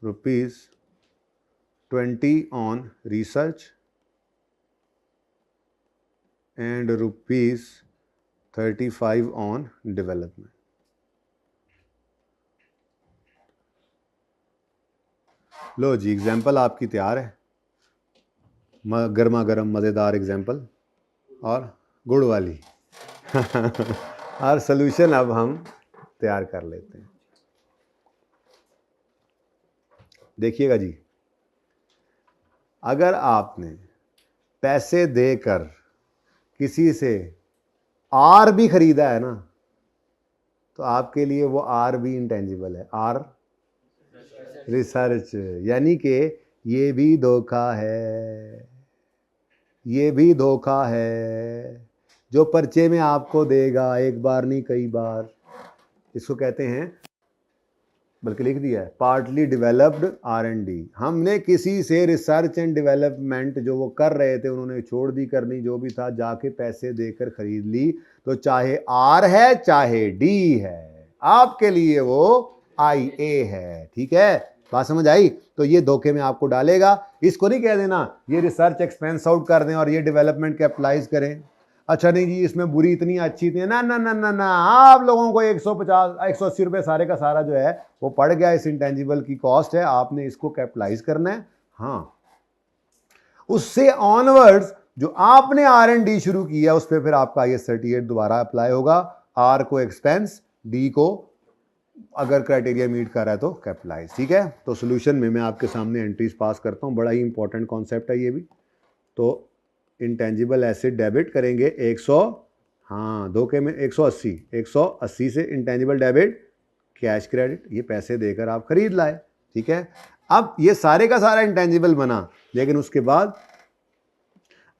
₹20 on research and ₹35 on development. लो जी, एग्जाम्पल आपकी तैयार है, गर्मा गर्म मज़ेदार एग्जाम्पल और गुड़ वाली और सॉल्यूशन अब हम तैयार कर लेते हैं। देखिएगा जी, अगर आपने पैसे देकर किसी से R भी खरीदा है ना, तो आपके लिए वो R भी इंटेंजिबल है, R रिसर्च, यानी कि ये भी धोखा है, ये भी धोखा है, जो पर्चे में आपको देगा एक बार नहीं कई बार, इसको कहते हैं, बल्कि लिख दिया है पार्टली डेवलप्ड R&D। हमने किसी से रिसर्च एंड डेवलपमेंट जो वो कर रहे थे उन्होंने छोड़ दी करनी, जो भी था जाके पैसे देकर खरीद ली, तो चाहे R है चाहे D है, आपके लिए वो IA है, ठीक है, बात समझ आई। तो ये धोखे में आपको डालेगा, इसको नहीं कह देना ये रिसर्च एक्सपेंस आउट कर दें और ये डेवलपमेंट कैपिटलाइज करें, अच्छा नहीं जी इसमें बुरी इतनी अच्छी थी, ना ना ना ना ना, आप लोगों को 150 180 रुपये सारे का सारा जो है वो पड़ गया, इस इंटेंजिबल की कॉस्ट है, आपने इसको कैपिटलाइज करना है। हाँ, उससे ऑनवर्ड्स जो आपने R&D शुरू किया उस पर फिर आपका IS 38 दोबारा अप्लाई होगा, R को एक्सपेंस, D को अगर क्राइटेरिया मीट कर रहा है तो कैपिटलाइज, ठीक है। तो सोल्यूशन में मैं आपके सामने एंट्रीज पास करता हूँ, बड़ा ही इंपॉर्टेंट कॉन्सेप्ट है ये भी। तो इंटेंजिबल एसेट डेबिट करेंगे 100, हाँ धोखे में 180 से इंटेंजिबल डेबिट कैश क्रेडिट, ये पैसे देकर आप खरीद लाए, ठीक है। अब ये सारे का सारा इंटेंजिबल बना, लेकिन उसके बाद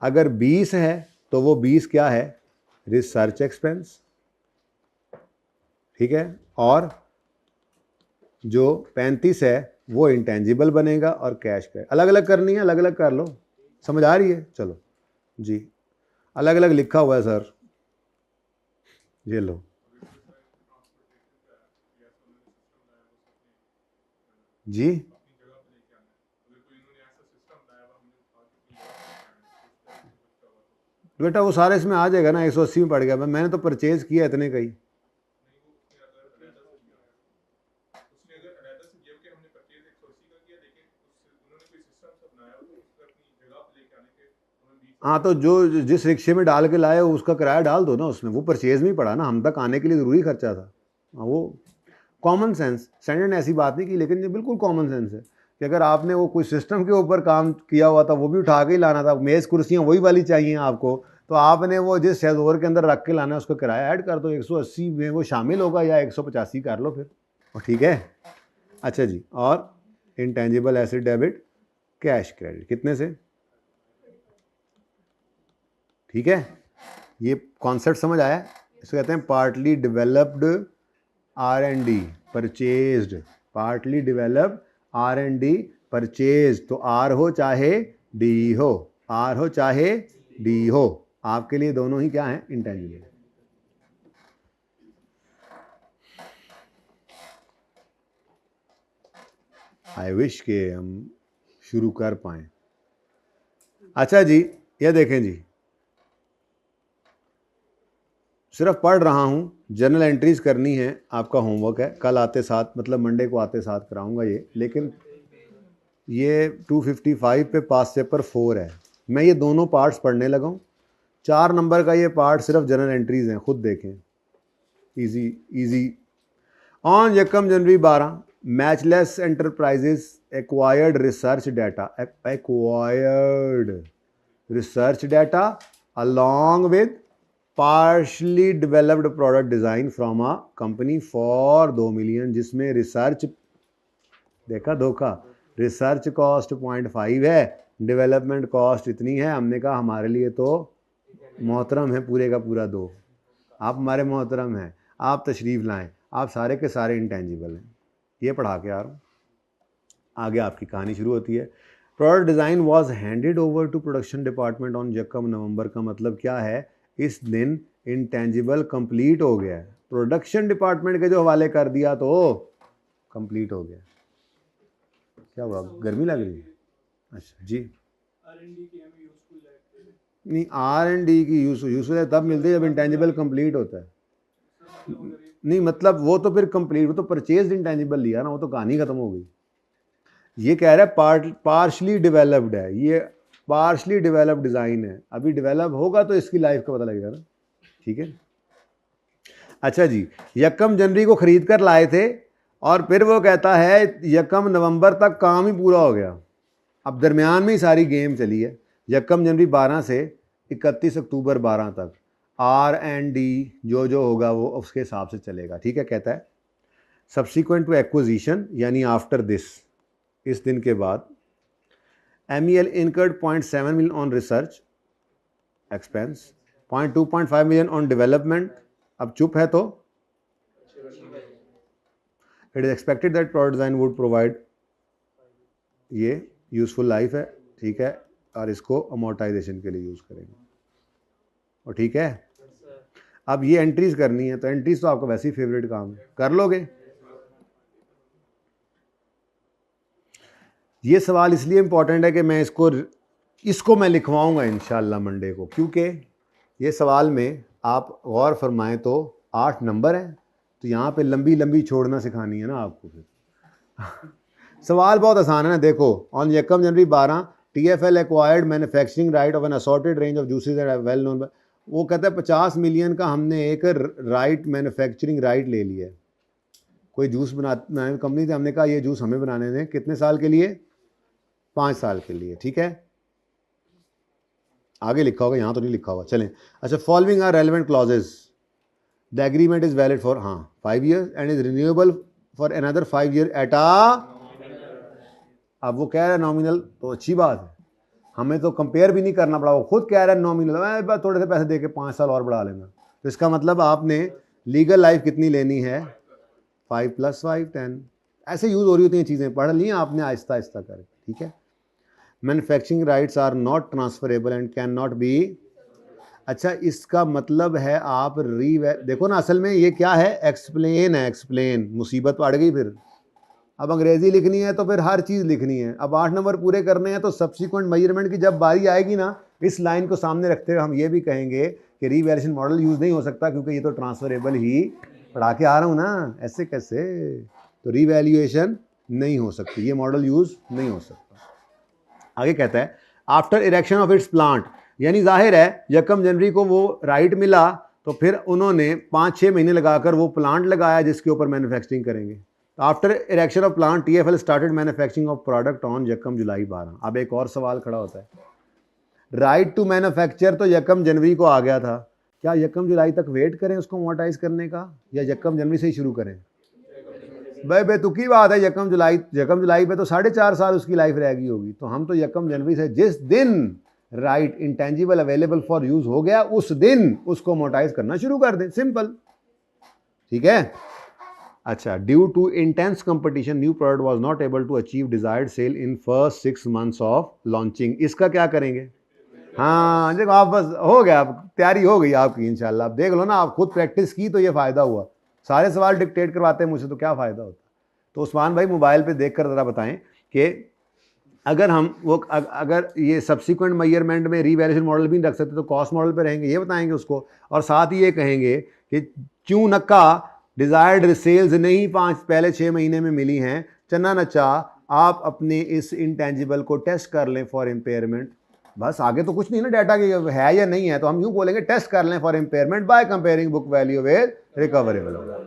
अगर 20 है तो वो 20 क्या है, रिसर्च एक्सपेंस, ठीक है, और जो 35 है वो इंटेंजिबल बनेगा और कैश क्रेडिट। अलग अलग करनी है, अलग अलग कर लो, समझ आ रही है, चलो जी, अलग अलग लिखा हुआ है सर, ये लो जी। तो बेटा वो सारे इसमें आ जाएगा ना, 180 में पड़ गया। मैंने तो परचेज किया इतने का ही। हाँ तो जो जिस रिक्शे में डाल के लाए हो उसका किराया डाल दो ना उसमें, वो परचेज में ही पड़ा ना, हम तक आने के लिए ज़रूरी खर्चा था। हाँ, वो कॉमन सेंस, स्टैंडर्ड ने ऐसी बात नहीं की, लेकिन ये बिल्कुल कॉमन सेंस है कि अगर आपने वो कोई सिस्टम के ऊपर काम किया हुआ था वो भी उठा के ही लाना था, मेज़ कुर्सियाँ वही वाली चाहिए आपको, तो आपने वो जिस शेज़ोर के अंदर रख के लाना है उसका किराया ऐड कर दो, 180 में वो शामिल होगा या 185 कर लो फिर, और ठीक है। अच्छा जी, और intangible asset debit cash credit कितने से? ठीक है, ये कॉन्सेप्ट समझ आया? इसको कहते हैं partly developed R&D purchased, partly developed R&D purchase. तो R हो चाहे D हो, R हो चाहे D हो, आपके लिए दोनों ही क्या हैं? इंटेंजिबल। आई विश के हम शुरू कर पाएँ। अच्छा जी, ये देखें जी, सिर्फ पढ़ रहा हूँ, जर्नल एंट्रीज करनी है, आपका होमवर्क है, कल आते साथ मतलब मंडे को आते साथ कराऊंगा ये, लेकिन ये 255 पे पास पेपर 4 है। मैं ये दोनों पार्ट्स पढ़ने लगा हूँ, 4 नंबर का ये पार्ट सिर्फ जर्नल एंट्रीज हैं, खुद देखें, इजी इजी। ऑन यकम जनवरी 12 matchless enterprises acquired research data, acquired research data along with partially developed product design from a company for 2 million, जिसमें रिसर्च, देखा धोखा, रिसर्च कॉस्ट 0.5 है, डेवलपमेंट कॉस्ट इतनी है। हमने कहा हमारे लिए तो मोहतरम है पूरे का पूरा 2, आप हमारे मोहतरम हैं, आप तशरीफ़ लाएं, आप सारे के सारे इंटेंजिबल हैं। ये पढ़ा के आ रहा हूँ, आगे आपकी कहानी शुरू होती है। Product design was handed over to production department on यकम नवंबर का मतलब क्या है? इस दिन इंटेंजिबल कंप्लीट हो गया है, प्रोडक्शन डिपार्टमेंट के जो हवाले कर दिया तो कंप्लीट हो गया। क्या हुआ, गर्मी लग रही है? अच्छा जी, नहीं R&D की यूजफुल तब मिलती है जब इंटेंजिबल कंप्लीट होता है। नहीं मतलब वो तो फिर कंप्लीट, वो तो परचेज इंटेंजिबल लिया ना, वो तो कहानी खत्म हो गई। ये कह रहा है पार्शली डेवलप्ड है, ये पार्शली डेवलप्ड डिज़ाइन है, अभी डेवलप होगा तो इसकी लाइफ का पता लगेगा ना, ठीक है। अच्छा जी, यकम जनवरी को ख़रीद कर लाए थे और फिर वो कहता है यकम नवंबर तक काम ही पूरा हो गया। अब दरमियान में ही सारी गेम चली है, यकम जनवरी 12 से 31 अक्टूबर 12 तक R&D जो होगा वो उसके हिसाब से चलेगा, ठीक है। कहता है सब्सिक्वेंट टू एक्विजिशन यानी आफ्टर दिस, इस दिन के बाद MEL incurred 0.7 million on research expense, 0.2.5 million on development। अब चुप है तो it is expected that product design would provide, ये यूजफुल लाइफ है, ठीक है, और इसको अमोर्टाइजेशन के लिए यूज़ करेंगे, और ठीक है। अब ये एंट्रीज करनी है, तो एंट्रीज तो आपका वैसे ही फेवरेट काम है, कर लोगे। ये सवाल इसलिए इम्पॉर्टेंट है कि मैं इसको मैं लिखवाऊंगा इंशाल्लाह मंडे को, क्योंकि ये सवाल में आप गौर फरमाएं तो 8 नंबर हैं, तो यहाँ पे लंबी लंबी छोड़ना सिखानी है ना आपको फिर सवाल बहुत आसान है ना, देखो ऑन यकम जनवरी 12 TFL acquired manufacturing right of an assorted range of juices and well known, वो कहता है 50 मिलियन का हमने एक राइट मैन्युफैक्चरिंग राइट ले लिया है, कोई जूस बनाने कंपनी थी, हमने कहा ये जूस हमें बनाने दें, कितने साल के लिए? 5 साल के लिए, ठीक है। आगे लिखा होगा, यहाँ तो नहीं लिखा होगा, चलें। अच्छा, following are relevant clauses, the agreement is valid for 5 year and is renewable for another 5 year at अब वो कह रहा है नॉमिनल, तो अच्छी बात है, हमें तो कंपेयर भी नहीं करना पड़ा, वो खुद कह रहा है नॉमिनल, थोड़े से पैसे दे के 5 साल और बढ़ा लेना, तो इसका मतलब आपने लीगल लाइफ कितनी लेनी है? 5 + 5 10। ऐसे यूज़ हो रही होती हैं चीज़ें, पढ़ ली आपने आहिस्ता आहिस्ता करके, ठीक है। Manufacturing rights are not transferable and can not be, अच्छा इसका मतलब है आप देखो ना, असल में ये क्या है? एक्सप्लेन है, एक्सप्लेन, मुसीबत पड़ गई फिर। अब अंग्रेज़ी लिखनी है तो फिर हर चीज़ लिखनी है, अब 8 नंबर पूरे करने हैं, तो सब्सिक्वेंट मेजरमेंट की जब बारी आएगी ना, इस लाइन को सामने रखते हुए हम ये भी कहेंगे कि रीवैल्यूएशन मॉडल यूज़ नहीं हो सकता क्योंकि ये तो ट्रांसफरेबल ही पढ़ा के आ रहा हूँ ना, ऐसे कैसे, तो रीवैल्यूएशन नहीं हो सकती, ये मॉडल यूज़ नहीं हो सकता। आगे कहता है after erection of its plant, यानी जाहिर है यकम जनवरी को वो राइट मिला तो फिर उन्होंने 5-6 महीने लगाकर वो प्लांट लगाया जिसके ऊपर मैन्युफैक्चरिंग करेंगे। तो after erection of plant TFL started manufacturing of product on यकम जुलाई 12। अब एक और सवाल खड़ा होता है, राइट टू मैन्युफैक्चर तो यकम जनवरी को आ गया था, क्या यकम जुलाई तक वेट करें उसको अमोर्टाइज करने का या यकम जनवरी से ही शुरू करें? भाई बेतुकी बात है, यकम जुलाई पे तो 4.5 साल उसकी लाइफ रह गई होगी, तो हम तो यकम जनवरी से जिस दिन right intangible available for use हो गया उस दिन उसको अमोर्टाइज करना शुरू कर दें, सिंपल, ठीक है। अच्छा, due to intense competition new product was not able to achieve desired sale in first 6 months of launching, इसका क्या करेंगे? हाँ देखो आप बस हो गया, तैयारी हो गई आपकी इंशाल्लाह, आप देख लो ना, आप खुद प्रैक्टिस की तो ये फायदा हुआ, सारे सवाल डिक्टेट करवाते हैं मुझसे तो क्या फ़ायदा होता। तो उस्मान भाई मोबाइल पे देखकर ज़रा बताएं कि अगर हम वो अगर ये सब्सिक्वेंट मेजरमेंट में रीवैल्यूएशन मॉडल भी नहीं रख सकते तो कॉस्ट मॉडल पे रहेंगे, ये बताएंगे उसको, और साथ ही ये कहेंगे कि क्यों नक्का डिज़ायर्ड सेल्स नहीं पहले 6 महीने में मिली हैं, चन्ना नच्चा आप अपने इस इंटेंजिबल को टेस्ट कर लें फॉर इम्पेयरमेंट। बस आगे तो कुछ नहीं ना, डाटा की है या नहीं है, तो हम यूँ बोलेंगे टेस्ट कर लें for impairment by comparing book value with recoverable होगा,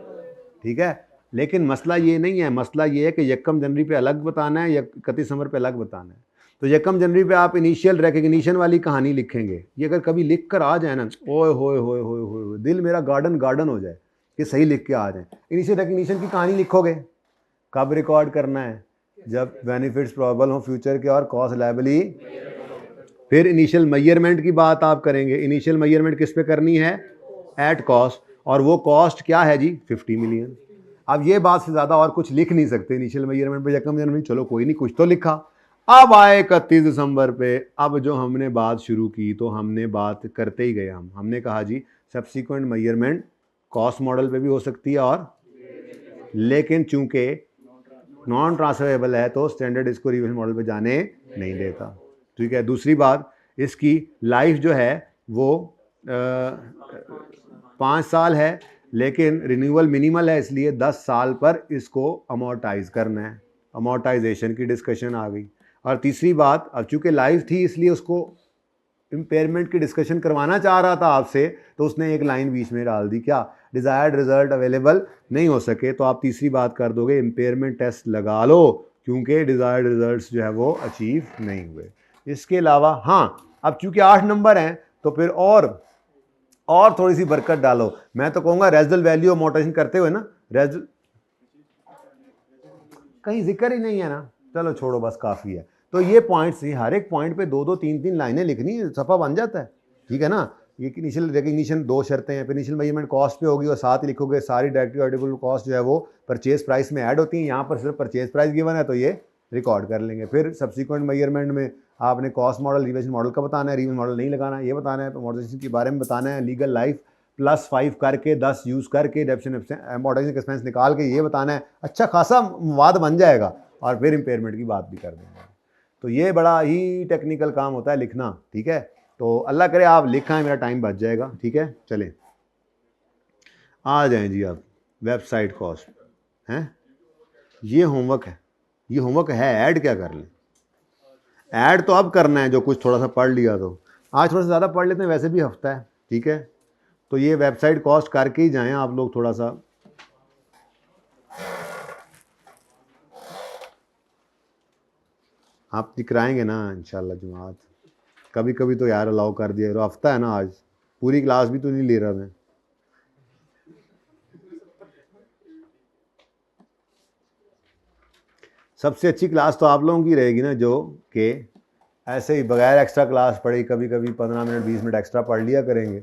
ठीक है। लेकिन मसला ये नहीं है, मसला ये है कि यकम जनवरी पे अलग बताना है या 31 दिसंबर पे अलग बताना है। तो यकम जनवरी पे आप इनिशियल रिकग्निशन वाली कहानी लिखेंगे, ये अगर कभी लिख कर आ जाए ना, ओए होए होए होए होए, दिल मेरा गार्डन हो जाए कि सही लिख के आ जाए। इनिशियल रिकग्निशन की कहानी लिखोगे, कब रिकॉर्ड करना है? जब बेनिफिट्स प्रॉबल हो फ्यूचर के और कॉस्ट लायबिली। फिर इनिशियल मेजरमेंट की बात आप करेंगे, इनिशियल मेजरमेंट किस पे करनी है? एट कॉस्ट, और वो कॉस्ट क्या है जी? 50 मिलियन। अब ये बात से ज़्यादा और कुछ लिख नहीं सकते इनिशियल मेजरमेंट पे यकम जनवरी, चलो कोई नहीं, कुछ तो लिखा। अब आए 31 दिसंबर पे, अब जो हमने बात शुरू की तो हमने बात करते ही गए, हमने कहा जी सब्सिक्वेंट मेजरमेंट कॉस्ट मॉडल पे भी हो सकती है, और लेकिन चूंकि नॉन ट्रांसफरेबल है तो स्टैंडर्ड इसको रिवीजन मॉडल पे जाने नहीं देता, ठीक है। दूसरी बात, इसकी लाइफ जो है वो 5 साल है, लेकिन रिन्यूअल मिनिमल है, इसलिए 10 साल पर इसको अमोर्टाइज करना है, अमोर्टाइजेशन की डिस्कशन आ गई। और तीसरी बात, अब चूँकि लाइफ थी इसलिए उसको इम्पेयरमेंट की डिस्कशन करवाना चाह रहा था आपसे, तो उसने एक लाइन बीच में डाल दी, क्या? डिज़ायर्ड रिजल्ट अवेलेबल नहीं हो सके, तो आप तीसरी बात कर दोगे इम्पेयरमेंट टेस्ट लगा लो क्योंकि डिज़ायर्ड रिजल्ट्स जो है वो अचीव नहीं हुए। इसके अलावा हाँ, अब चूँकि 8 नंबर हैं तो फिर और थोड़ी सी बरकत डालो। मैं तो कहूँगा रेजिडुअल वैल्यू अमोर्टाइजेशन करते हुए ना, रेजिडुअल कहीं जिक्र ही नहीं है ना, चलो छोड़ो बस काफ़ी है। तो ये पॉइंट्स ही, हर एक पॉइंट पे 2-2 3-3 लाइनें लिखनी है, सफ़ा बन जाता है, ठीक है ना। ये इनिशियल रिकग्निशन 2 शर्तें हैं, फिर इनिशियल मेजरमेंट कॉस्ट पे होगी और साथ ही लिखोगे सारी डायरेक्ट एडिबल कॉस्ट जो है वो परचेज प्राइस में ऐड होती हैं, यहाँ पर सिर्फ परचेज प्राइस गिवन है तो ये रिकॉर्ड कर लेंगे। फिर सब्सिक्वेंट मेजरमेंट में आपने कॉस्ट मॉडल रिवीजन मॉडल का बताना है, रिवीजन मॉडल नहीं लगाना है ये बताना है, अमोर्टाइजेशन के बारे में बताना है, लीगल लाइफ +5 करके 10 यूज़ करके डेप्शन अमोर्टाइजेशन एक्सपेंस निकाल के ये बताना है, अच्छा खासा वाद बन जाएगा, और फिर इम्पेयरमेंट की बात भी कर देंगे। तो ये बड़ा ही टेक्निकल काम होता है लिखना, ठीक है। तो अल्लाह करे आप लिखा है, मेरा टाइम बच जाएगा, ठीक है। चलें आ जाएं जी, आप वेबसाइट कॉस्ट हैं, ये होमवर्क है, ये होमवर्क है, ऐड क्या कर लें? ऐड तो अब करना है, जो कुछ थोड़ा सा पढ़ लिया तो आज थोड़ा सा ज़्यादा पढ़ लेते हैं, वैसे भी हफ्ता है, ठीक है। तो ये वेबसाइट कॉस्ट करके ही जाएं आप लोग, थोड़ा सा आप दिखराएंगे ना इंशाल्लाह जमात। कभी कभी तो यार अलाउ कर दिया, हफ्ता है ना, आज पूरी क्लास भी तो नहीं ले रहा मैं। सबसे अच्छी क्लास तो आप लोगों की रहेगी ना, जो कि ऐसे ही बगैर एक्स्ट्रा क्लास पढ़े कभी कभी 15 मिनट 20 मिनट एक्स्ट्रा पढ़ लिया करेंगे।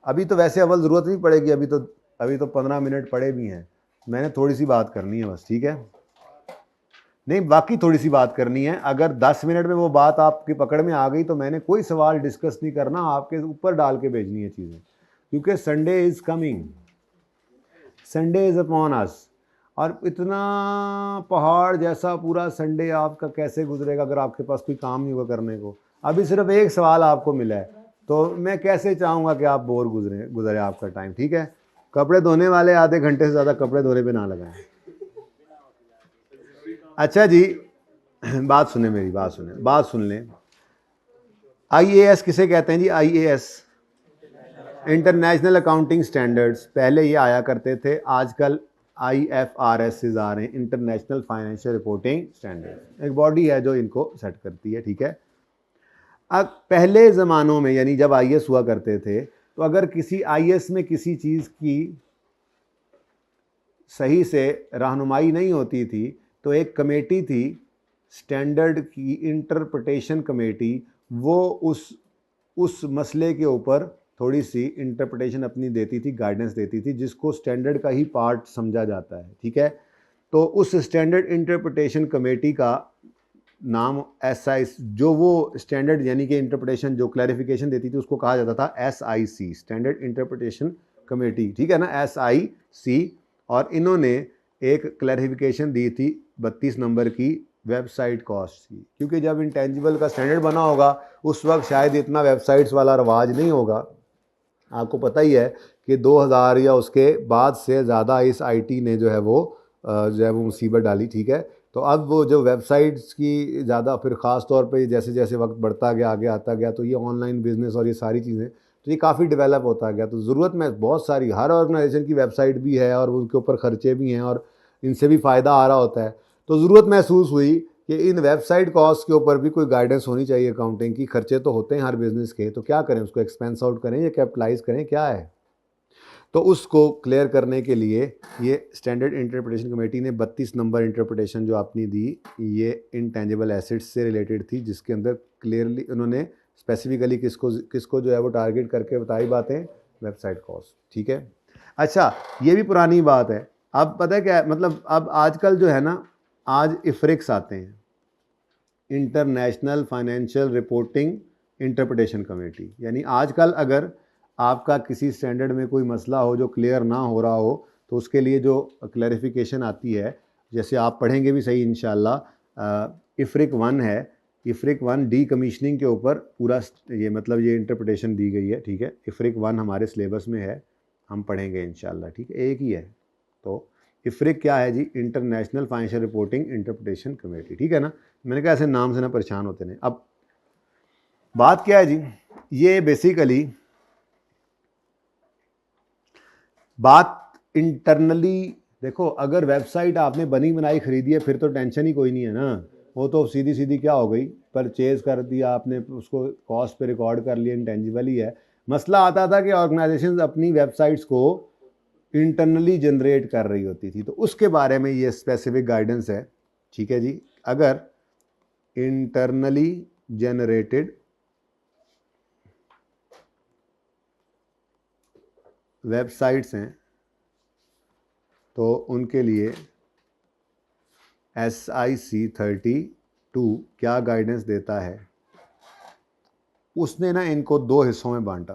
अभी तो वैसे अव्वल ज़रूरत नहीं पड़ेगी, अभी तो 15 मिनट पढ़े भी हैं, मैंने थोड़ी सी बात करनी है बस, ठीक है। नहीं, बाकी थोड़ी सी बात करनी है, अगर 10 मिनट में वो बात आपकी पकड़ में आ गई तो मैंने कोई सवाल डिस्कस नहीं करना, आपके ऊपर डाल के भेजनी है चीज़ें, क्योंकि Sunday is coming, Sunday is upon us. और इतना पहाड़ जैसा पूरा संडे आपका कैसे गुजरेगा अगर आपके पास कोई काम नहीं होगा करने को। अभी सिर्फ एक सवाल आपको मिला है, तो मैं कैसे चाहूँगा कि आप बोर गुजरे आपका टाइम, ठीक है। कपड़े धोने वाले आधे घंटे से ज़्यादा कपड़े धोने पे ना लगाएं। अच्छा जी, बात सुने, मेरी बात सुन लें। IAS किसे कहते हैं जी? IAS, इंटरनेशनल अकाउंटिंग स्टैंडर्ड्स, पहले ये आया करते थे, आजकल IFRS आ रहे हैं, इंटरनेशनल फाइनेंशियल रिपोर्टिंग स्टैंडर्ड्स। एक बॉडी है जो इनको सेट करती है, ठीक है। अब पहले ज़मानों में, यानी जब IAS हुआ करते थे, तो अगर किसी IAS में किसी चीज़ की सही से रहनुमाई नहीं होती थी, तो एक कमेटी थी स्टैंडर्ड की, इंटरप्रिटेशन कमेटी, वो उस मसले के ऊपर थोड़ी सी इंटरप्रिटेशन अपनी देती थी, गाइडेंस देती थी, जिसको स्टैंडर्ड का ही पार्ट समझा जाता है, ठीक है। तो उस स्टैंडर्ड इंटरप्रिटेशन कमेटी का नाम SI, जो वो स्टैंडर्ड यानी कि इंटरप्रिटेशन जो क्लैरिफिकेशन देती थी उसको कहा जाता था SIC, स्टैंडर्ड इंटरप्रिटेशन कमेटी, ठीक है ना, SIC। और इन्होंने एक क्लैरिफिकेशन दी थी 32 नंबर की वेबसाइट कॉस्ट की, क्योंकि जब इंटेंजिबल का स्टैंडर्ड बना होगा उस वक्त शायद इतना वेबसाइट्स वाला रवाज नहीं होगा। आपको पता ही है कि 2000 या उसके बाद से ज़्यादा इस IT ने जो है वो मुसीबत डाली, ठीक है। तो अब वो जो वेबसाइट्स की ज़्यादा, फिर ख़ास तौर पे जैसे जैसे वक्त बढ़ता गया, आगे आता गया, तो ये ऑनलाइन बिज़नेस और ये सारी चीज़ें, तो ये काफ़ी डेवलप होता गया। तो ज़रूरत में बहुत सारी, हर ऑर्गेनाइजेशन की वेबसाइट भी है और उनके ऊपर ख़र्चे भी हैं और इनसे भी फ़ायदा आ रहा होता है। तो ज़रूरत महसूस हुई कि इन वेबसाइट कॉस्ट के ऊपर भी कोई गाइडेंस होनी चाहिए अकाउंटिंग की। खर्चे तो होते हैं हर बिज़नेस के, तो क्या करें, उसको एक्सपेंस आउट करें या कैपिटलाइज करें, क्या है। तो उसको क्लियर करने के लिए ये स्टैंडर्ड इंटरप्रिटेशन कमेटी ने 32 नंबर इंटरप्रिटेशन जो आपने दी, ये इंटेंजिबल एसेट्स से रिलेटेड थी, जिसके अंदर क्लियरली उन्होंने स्पेसिफिकली किसको जो है वो टारगेट करके बताई बातें, वेबसाइट कॉस्ट, ठीक है। अच्छा, ये भी पुरानी बात है। अब पता है क्या है, मतलब अब आजकल जो है ना, आज इफ्रिक्स आते हैं, international financial reporting interpretation committee, यानी आजकल अगर आपका किसी स्टैंडर्ड में कोई मसला हो जो क्लियर ना हो रहा हो, तो उसके लिए जो क्लैरिफिकेशन आती है, जैसे आप पढ़ेंगे भी सही इंशाल्लाह, इफ्रिक 1 है, इफ्रिक 1 डी कमीशनिंग के ऊपर पूरा ये मतलब ये इंटरप्रिटेशन दी गई है, ठीक है। इफ्रिक 1 हमारे सिलेबस में है, हम पढ़ेंगे इंशाल्लाह, ठीक है, एक ही है। तो इफ्रिक क्या है जी? International financial reporting interpretation committee, ठीक है ना। मैंने कहा ऐसे नाम से ना परेशान होते नहीं। अब बात क्या है जी, ये बेसिकली बात इंटरनली, देखो अगर वेबसाइट आपने बनी बनाई खरीदी है फिर तो टेंशन ही कोई नहीं है ना, वो तो सीधी सीधी क्या हो गई, परचेज कर दिया आपने, उसको कॉस्ट पे रिकॉर्ड कर लिया, इंटेंजिबल ही है। मसला आता था कि ऑर्गेनाइजेशंस अपनी वेबसाइट्स को इंटरनली जनरेट कर रही होती थी, तो उसके बारे में ये स्पेसिफिक गाइडेंस है, ठीक है जी। अगर इंटरनली जनरेटेड वेबसाइट्स हैं तो उनके लिए SIC 32 क्या गाइडेंस देता है, उसने ना इनको 2 हिस्सों में बांटा।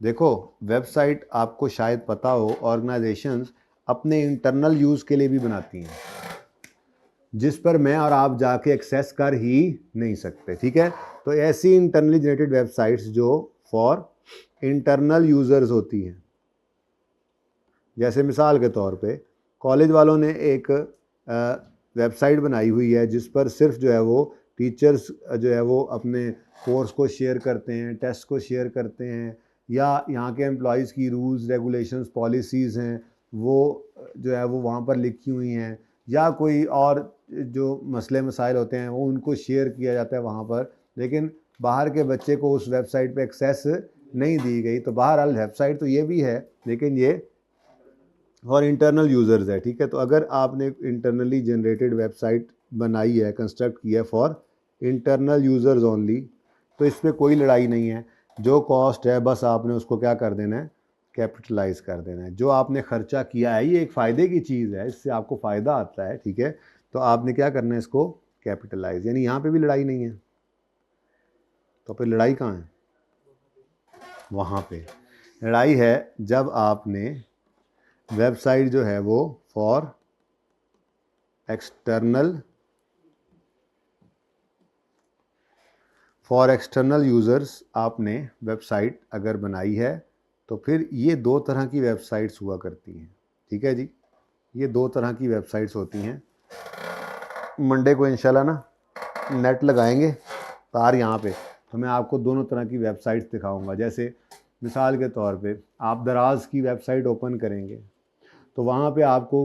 देखो, वेबसाइट आपको शायद पता हो, ऑर्गेनाइजेशंस अपने इंटरनल यूज़ के लिए भी बनाती हैं, जिस पर मैं और आप जाके एक्सेस कर ही नहीं सकते, ठीक है। तो ऐसी इंटरनली जनरेटेड वेबसाइट्स जो फॉर इंटरनल यूज़र्स होती हैं, जैसे मिसाल के तौर पे कॉलेज वालों ने एक वेबसाइट बनाई हुई है जिस पर सिर्फ जो है वो टीचर्स जो है वो अपने कोर्स को शेयर करते हैं, टेस्ट को शेयर करते हैं, या यहाँ के एम्प्लॉयज़ की रूल्स रेगुलेशंस पॉलिसीज़ हैं वो जो है वो वहाँ पर लिखी हुई हैं, या कोई और जो मसले मसाइल होते हैं वो उनको शेयर किया जाता है वहाँ पर, लेकिन बाहर के बच्चे को उस वेबसाइट पे एक्सेस नहीं दी गई। तो बहरहाल वेबसाइट तो ये भी है, लेकिन ये और इंटरनल यूज़र्स है, ठीक है। तो अगर आपने इंटरनली जनरेटेड वेबसाइट बनाई है, कंस्ट्रक्ट किया है फॉर इंटरनल यूज़र्स ओनली, तो इस पर कोई लड़ाई नहीं है। जो कॉस्ट है बस आपने उसको क्या कर देना है, कैपिटलाइज कर देना है। जो आपने ख़र्चा किया है, ये एक फ़ायदे की चीज़ है, इससे आपको फ़ायदा आता है, ठीक है। तो आपने क्या करना है, इसको कैपिटलाइज, यानी यहाँ पे भी लड़ाई नहीं है। तो फिर लड़ाई कहाँ है? वहाँ पे लड़ाई है जब आपने वेबसाइट जो है वो for external for external users आपने वेबसाइट अगर बनाई है तो फिर ये दो तरह की वेबसाइट्स हुआ करती हैं, ठीक है जी। ये दो तरह की वेबसाइट्स होती हैं। मंडे को इंशाल्लाह ना नेट लगाएंगे तार यहाँ पे, तो मैं आपको दोनों तरह की वेबसाइट्स दिखाऊंगा। जैसे मिसाल के तौर पे आप दराज की वेबसाइट ओपन करेंगे तो वहाँ पे आपको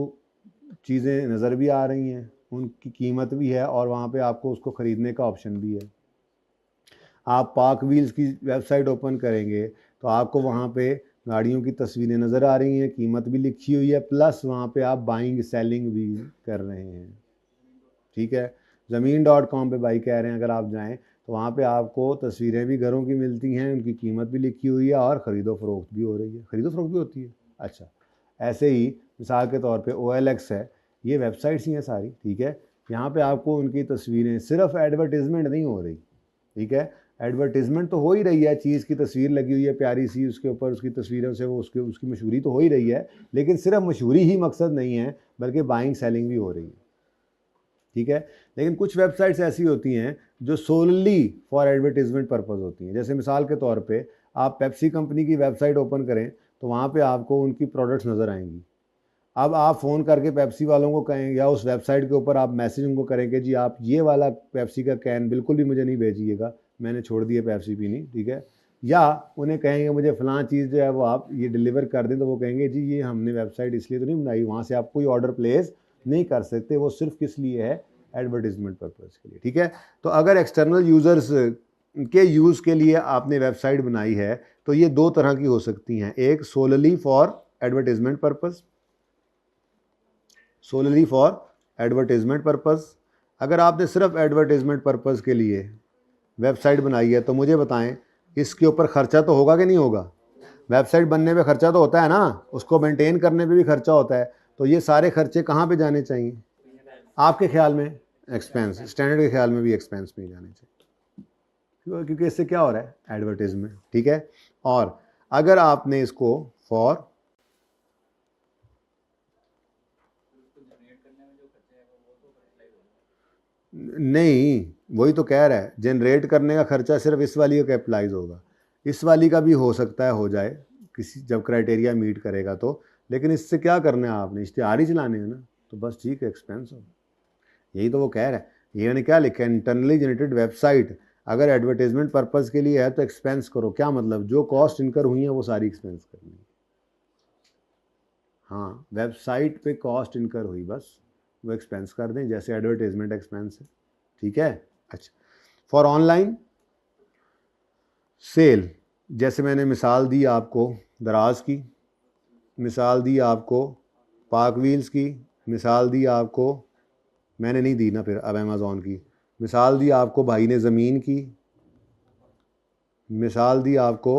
चीज़ें नज़र भी आ रही हैं, उनकी कीमत भी है और वहाँ पे आपको उसको ख़रीदने का ऑप्शन भी है। आप पाक व्हील्स की वेबसाइट ओपन करेंगे तो आपको वहाँ पे गाड़ियों की तस्वीरें नज़र आ रही हैं, कीमत भी लिखी हुई है, प्लस वहाँ पे आप बाइंग सेलिंग भी कर रहे हैं, ठीक है। ज़मीन.com पे भाई कह रहे हैं अगर आप जाएं तो वहाँ पे आपको तस्वीरें भी घरों की मिलती हैं, उनकी कीमत भी लिखी हुई है और ख़रीदो फ़रोख्त भी हो रही है, ख़रीदो फ़रोख्त भी होती है। अच्छा, ऐसे ही मिसाल के तौर पे OLX है, ये वेबसाइट्स ही हैं सारी, ठीक है। यहाँ पे आपको उनकी तस्वीरें, सिर्फ एडवर्टीज़मेंट नहीं हो रही, ठीक है। एडवर्टीज़मेंट तो हो ही रही है, चीज़ की तस्वीर लगी हुई है प्यारी सी, उसके ऊपर उसकी तस्वीरों से वो उसकी मशहूरी तो हो ही रही है, लेकिन सिर्फ मशहूरी ही मकसद नहीं है बल्कि बाइंग सेलिंग भी हो रही है, ठीक है। लेकिन कुछ वेबसाइट्स ऐसी होती हैं जो सोलली फॉर एडवर्टीज़मेंट पर्पज़ होती हैं। जैसे मिसाल के तौर पे आप पेप्सी कंपनी की वेबसाइट ओपन करें तो वहाँ पे आपको उनकी प्रोडक्ट्स नज़र आएंगी। अब आप फ़ोन करके पेप्सी वालों को कहें या उस वेबसाइट के ऊपर आप मैसेज उनको करें कि जी आप ये वाला पेप्सी का कैन बिल्कुल भी मुझे नहीं भेजिएगा, मैंने छोड़ दी है पेप्सी पीनी, ठीक है। या उन्हें कहेंगे मुझे फ़लाँ चीज़ जो है वो आप ये डिलीवर कर दें, तो वो कहेंगे जी ये हमने वेबसाइट इसलिए तो नहीं बनाई, वहाँ से आप कोई ऑर्डर प्लेस नहीं कर सकते, वो सिर्फ किस लिए है, एडवर्टीज़मेंट पर्पज़ के लिए, ठीक है। तो अगर एक्सटर्नल यूज़र्स के यूज़ के लिए आपने वेबसाइट बनाई है तो ये दो तरह की हो सकती हैं, एक solely for advertisement purpose, solely for advertisement purpose. अगर आपने सिर्फ एडवर्टीज़मेंट पर्पज़ के लिए वेबसाइट बनाई है तो मुझे बताएं इसके ऊपर ख़र्चा तो होगा कि नहीं होगा। वेबसाइट बनने में ख़र्चा तो होता है ना, उसको मेंटेन करने पे भी ख़र्चा होता है, तो ये सारे खर्चे कहाँ पे जाने चाहिए आपके ख्याल में? एक्सपेंस, स्टैंडर्ड के ख्याल में भी एक्सपेंस में ही जाने चाहिए, क्योंकि इससे क्या हो रहा है, एडवर्टीज़मेंट, ठीक है। और अगर आपने इसको फॉर नहीं, वही तो कह रहा है, जनरेट करने का खर्चा सिर्फ इस वाली का कैपिटलाइज होगा, इस वाली का भी हो सकता है हो जाए किसी जब क्राइटेरिया मीट करेगा तो, लेकिन इससे क्या करना है आपने, इश्तिहार ही चलाने हैं ना, तो बस ठीक है, एक्सपेंस हो। यही तो वो कह रहा है, ये मैंने क्या लिखा है, इंटरनली जनरेटेड वेबसाइट अगर एडवर्टीजमेंट पर्पज़ के लिए है तो एक्सपेंस करो। क्या मतलब, जो कॉस्ट इनकर हुई है वो सारी एक्सपेंस करनी है। हाँ, वेबसाइट पे कॉस्ट इनकर हुई बस वो एक्सपेंस कर दें, जैसे एडवर्टीजमेंट एक्सपेंस है, ठीक है। अच्छा, फॉर ऑनलाइन सेल, जैसे मैंने मिसाल दी आपको दराज की, मिसाल दी आपको पाक व्हील्स की, मिसाल दी आपको, मैंने नहीं दी ना फिर अब अमेज़ॉन की, मिसाल दी आपको भाई ने ज़मीन की, मिसाल दी आपको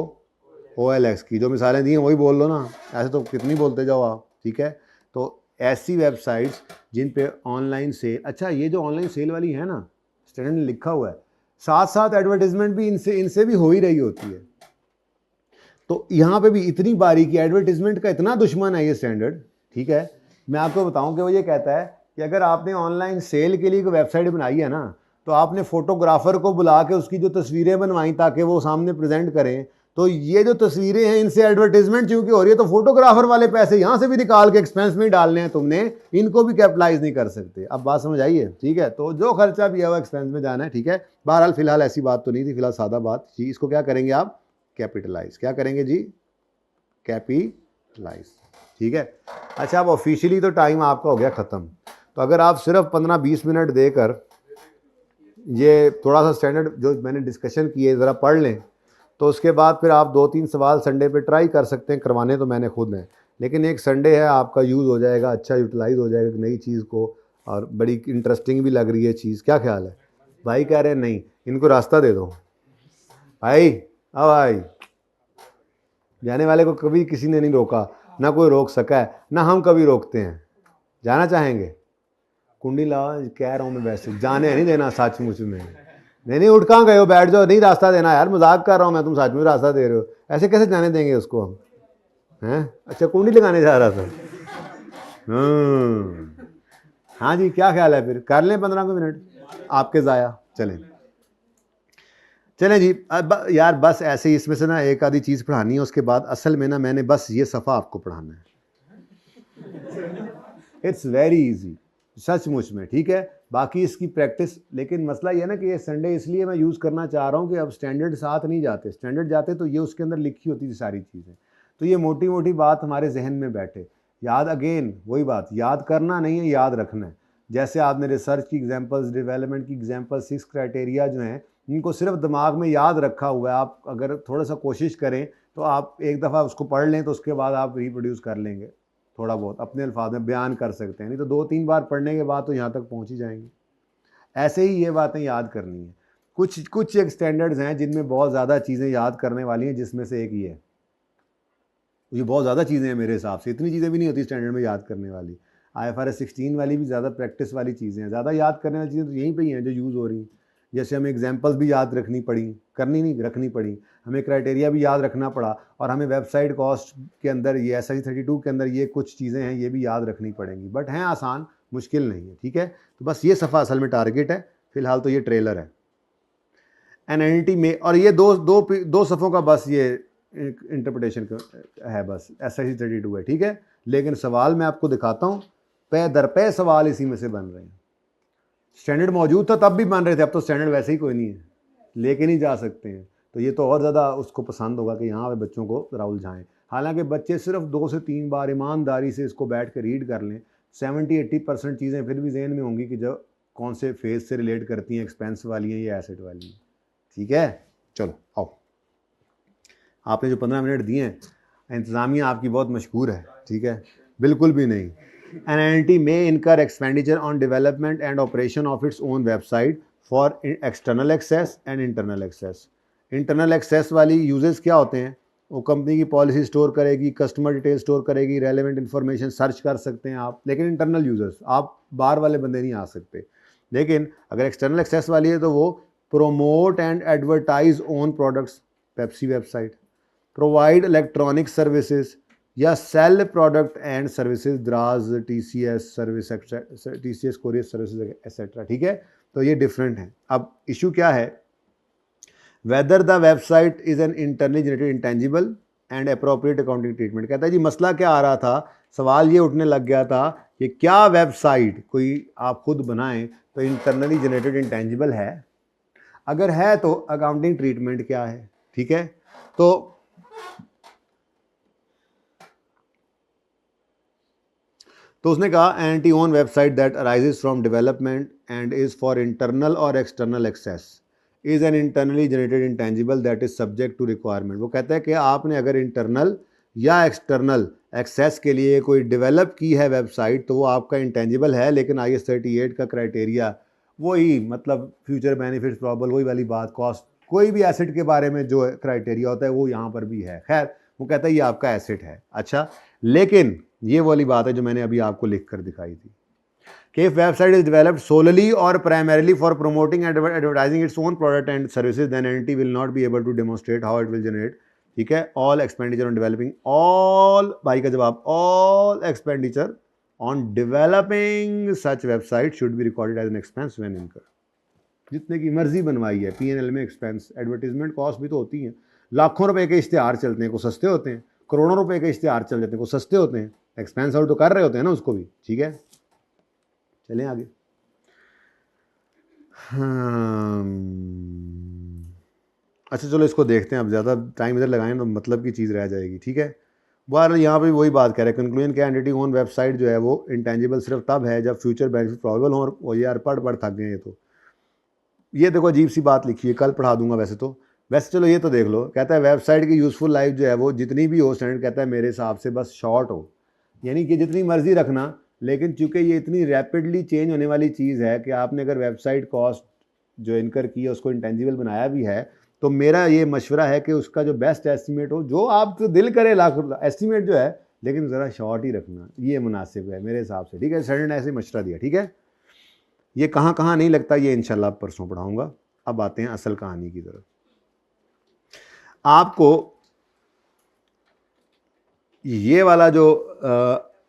OLX की। जो मिसालें दी हैं वही बोल लो ना, ऐसे तो कितनी बोलते जाओ आप, ठीक है। तो ऐसी वेबसाइट्स जिन पे ऑनलाइन सेल, अच्छा ये जो ऑनलाइन सेल वाली है ना, स्टैंडर्ड ने लिखा हुआ है, साथ साथ एडवर्टीजमेंट भी इनसे भी हो ही रही होती है। तो यहाँ पे भी इतनी बारीकी, एडवर्टीजमेंट का इतना दुश्मन है ये स्टैंडर्ड, ठीक है। मैं आपको बताऊं कि वो ये कहता है कि अगर आपने ऑनलाइन सेल के लिए कोई वेबसाइट बनाई है ना, तो आपने फोटोग्राफर को बुला के उसकी जो तस्वीरें बनवाई ताकि वो सामने प्रेजेंट करें, तो ये जो तस्वीरें हैं इनसे एडवर्टीजमेंट चूंकि हो रही है, तो फोटोग्राफर वाले पैसे यहाँ से भी निकाल के एक्सपेंस में ही डालने हैं तुमने, इनको भी कैपिटलाइज नहीं कर सकते। अब बात समझ आई है, ठीक है। तो जो खर्चा भी है वो एक्सपेंस में जाना है, ठीक है। बहरहाल फिलहाल ऐसी बात तो नहीं थी, फिलहाल सादा बात जी, इसको क्या करेंगे आप, कैपिटलाइज, क्या करेंगे जी, कैपिटलाइज, ठीक है। अच्छा, अब ऑफिशियली तो टाइम आपका हो गया ख़त्म, तो अगर आप सिर्फ 15-20 मिनट देकर ये थोड़ा सा स्टैंडर्ड जो मैंने डिस्कशन किए ज़रा पढ़ लें, तो उसके बाद फिर आप 2-3 सवाल संडे पे ट्राई कर सकते हैं, करवाने तो मैंने खुद हैं, लेकिन एक संडे है आपका यूज़ हो जाएगा, अच्छा यूटिलाइज़ हो जाएगा नई चीज़ को, और बड़ी इंटरेस्टिंग भी लग रही है चीज़। क्या ख्याल है भाई? कह रहे हैं नहीं, इनको रास्ता दे दो भाई। अब भाई जाने वाले को कभी किसी ने नहीं रोका, ना कोई रोक सका है, ना हम कभी रोकते हैं। जाना चाहेंगे? कुंडी लाओ, कह रहा हूँ मैं, वैसे जाने नहीं देना सचमुच में। नहीं उठ कहाँ गए हो, बैठ जाओ, नहीं रास्ता देना यार, मजाक कर रहा हूँ मैं, तुम सच में रास्ता दे रहे हो, ऐसे कैसे जाने देंगे उसको हम, हैं? अच्छा, कुंडी लगाने जा रहा था। हाँ जी, क्या ख्याल है फिर, कर लें 15 मिनट आपके ज़ाया? चलें, चलें जी, अब यार बस ऐसे ही इसमें से ना एक आधी चीज़ पढ़ानी है, उसके बाद असल में ना मैंने बस ये सफ़ा आपको पढ़ाना है। इट्स वेरी इजी सचमुच में, ठीक है। बाकी इसकी प्रैक्टिस, लेकिन मसला ये है ना कि ये संडे इसलिए मैं यूज़ करना चाह रहा हूँ कि अब स्टैंडर्ड साथ नहीं जाते, स्टैंडर्ड जाते तो ये उसके अंदर लिखी होती थी सारी चीज़ें, तो ये मोटी मोटी बात हमारे जहन में बैठे। याद अगेन वही बात, याद करना नहीं है, याद रखना है। जैसे आपने रिसर्च की एग्जांपल्स, डेवलपमेंट की एग्जांपल्स, 6 क्राइटेरिया जो हैं इनको सिर्फ दिमाग में याद रखा हुआ है। आप अगर थोड़ा सा कोशिश करें तो आप एक दफ़ा उसको पढ़ लें तो उसके बाद आप रिप्रोड्यूस कर लेंगे, थोड़ा बहुत अपने अल्फाज में बयान कर सकते हैं, नहीं तो 2-3 बार पढ़ने के बाद तो यहाँ तक पहुँच ही जाएंगे। ऐसे ही ये बातें याद करनी है। कुछ कुछ एक स्टैंडर्ड्स हैं जिनमें बहुत ज़्यादा चीज़ें याद करने वाली हैं, जिसमें से एक ये है। ये बहुत ज़्यादा चीज़ें हैं मेरे हिसाब से, इतनी चीज़ें भी नहीं होती स्टैंडर्ड में याद करने वाली। IFRS 16 वाली भी ज़्यादा प्रैक्टिस वाली चीज़ें हैं, ज़्यादा याद करने वाली चीज़ें तो यहीं पे ही हैं जो यूज़ हो रही हैं। जैसे हमें एग्जांपल्स भी याद रखनी पड़ी, करनी नहीं रखनी पड़ी, हमें क्राइटेरिया भी याद रखना पड़ा, और हमें वेबसाइट कॉस्ट के अंदर ये SI 32 के अंदर ये कुछ चीज़ें हैं ये भी याद रखनी पड़ेंगी, बट हैं आसान, मुश्किल नहीं है, ठीक है। तो बस ये सफ़ा असल में टारगेट है, फ़िलहाल तो ये ट्रेलर है। एनएलटी में, और ये दो सफ़ों का बस ये इंटरप्रिटेशन है, बस SI 32 है, ठीक है। लेकिन सवाल मैं आपको दिखाता हूँ, पे दर पे सवाल इसी में से बन रहे हैं। स्टैंडर्ड मौजूद था तब भी बन रहे थे, अब तो स्टैंडर्ड वैसे ही कोई नहीं है, लेके नहीं जा सकते हैं, तो ये तो और ज़्यादा उसको पसंद होगा कि यहाँ पे बच्चों को ज़रा उलझाएँ। हालांकि बच्चे सिर्फ 2 से 3 बार ईमानदारी से इसको बैठ के रीड कर लें, 70-80% चीज़ें फिर भी जहन में होंगी कि जो कौन से फेज से रिलेट करती हैं, एक्सपेंस वाली हैं या एसेट वाली हैं, ठीक है। चलो आओ, आपने जो 15 मिनट दिए हैं, इंतज़ामिया आपकी बहुत मशहूर है, ठीक है, बिल्कुल भी नहीं। An entity may incur expenditure on development and operation of its own website for external access and internal access. Internal access वाली यूजेस क्या होते हैं? वो कंपनी की पॉलिसी स्टोर करेगी, कस्टमर डिटेल स्टोर करेगी, रेलेवेंट इन्फॉर्मेशन सर्च कर सकते हैं आप, लेकिन इंटरनल यूजर्स, आप बाहर वाले बंदे नहीं आ सकते। लेकिन अगर एक्सटर्नल एक्सेस वाली है तो वो promote and advertise own products, Pepsi website, provide electronic services या sale product and services, Daraz, TCS service, TCS courier services etcetera, ठीक है। तो ये डिफरेंट है। अब इशू क्या है, whether the website is an internally generated intangible and appropriate accounting treatment. कहता है जी मसला क्या आ रहा था, सवाल ये उठने लग गया था कि क्या वेबसाइट कोई आप खुद बनाएं तो इंटरनली जनरेटेड इंटेंजिबल है, अगर है तो अकाउंटिंग ट्रीटमेंट क्या है, ठीक है। तो उसने कहा entity own website that arises from development and is for internal और external access is an internally generated intangible that is subject to requirement. वो कहता है कि आपने अगर इंटरनल या एक्सटर्नल एक्सेस के लिए कोई डेवलप की है वेबसाइट तो वो आपका इंटेंजिबल है, लेकिन IS 38 का क्राइटेरिया वही, मतलब फ्यूचर बेनिफिट्स प्रॉबल, वही वाली बात, कॉस्ट, कोई भी एसेट के बारे में जो क्राइटेरिया होता है वो यहाँ पर भी है। खैर वो कहता है ये आपका एसेट है, अच्छा। लेकिन ये वाली बात है जो मैंने अभी आपको लिख कर दिखाई थी कि if website is developed solely or primarily for promoting and advertising its own product and services, then entity will not be able to demonstrate how it will generate, ठीक है, all expenditure on developing, all, भाई का जवाब, all expenditure on developing such website should be recorded as an expense when incurred। जितने की मर्जी बनवाई है, P&L में एक्सपेंस, एडवर्टीजमेंट कॉस्ट भी तो होती हैं, लाखों रुपए के इश्तेहार चलते हैं, को सस्ते होते हैं, करोड़ों रुपए के इश्तेहार चल जाते हैं, को सस्ते होते हैं, एक्सपेंस आउट तो कर रहे होते हैं ना उसको भी, ठीक है। चलें आगे। अच्छा चलो इसको देखते हैं, अब ज़्यादा टाइम इधर लगाएं तो मतलब की चीज़ रह जाएगी, ठीक है। बहरहाल यहाँ पे वही बात कह रहे हैं, कंक्लूजन क्या, एंटिटी ओन वेबसाइट जो है वो इंटेंजिबल सिर्फ तब है जब फ्यूचर बेनिफिट प्रॉबेबल हो, और यार पढ़ थक गए। ये देखो अजीब सी बात लिखी है, कल पढ़ा दूंगा वैसे चलो ये तो देख लो। कहता है वेबसाइट की यूज़फुल लाइफ जो है वो जितनी भी हो, स्टैंडर्ड कहता है मेरे हिसाब से बस शॉर्ट हो, यानी कि जितनी मर्जी रखना, लेकिन चूंकि ये इतनी रैपिडली चेंज होने वाली चीज़ है कि आपने अगर वेबसाइट कॉस्ट जो इनकर की है उसको इंटेंजिबल बनाया भी है, तो मेरा ये मशवरा है कि उसका जो बेस्ट एस्टिमेट हो, जो आपको दिल करे लाख एस्टिमेट जो है, लेकिन ज़रा शॉर्ट ही रखना, ये मुनासिब है मेरे हिसाब से, ठीक है। स्टैंडर्ड ने ऐसे मशवरा दिया, ठीक है। ये कहाँ कहाँ नहीं लगता ये इंशाल्लाह परसों पढ़ाऊँगा। अब आते हैं असल कहानी की तरफ। आपको ये वाला जो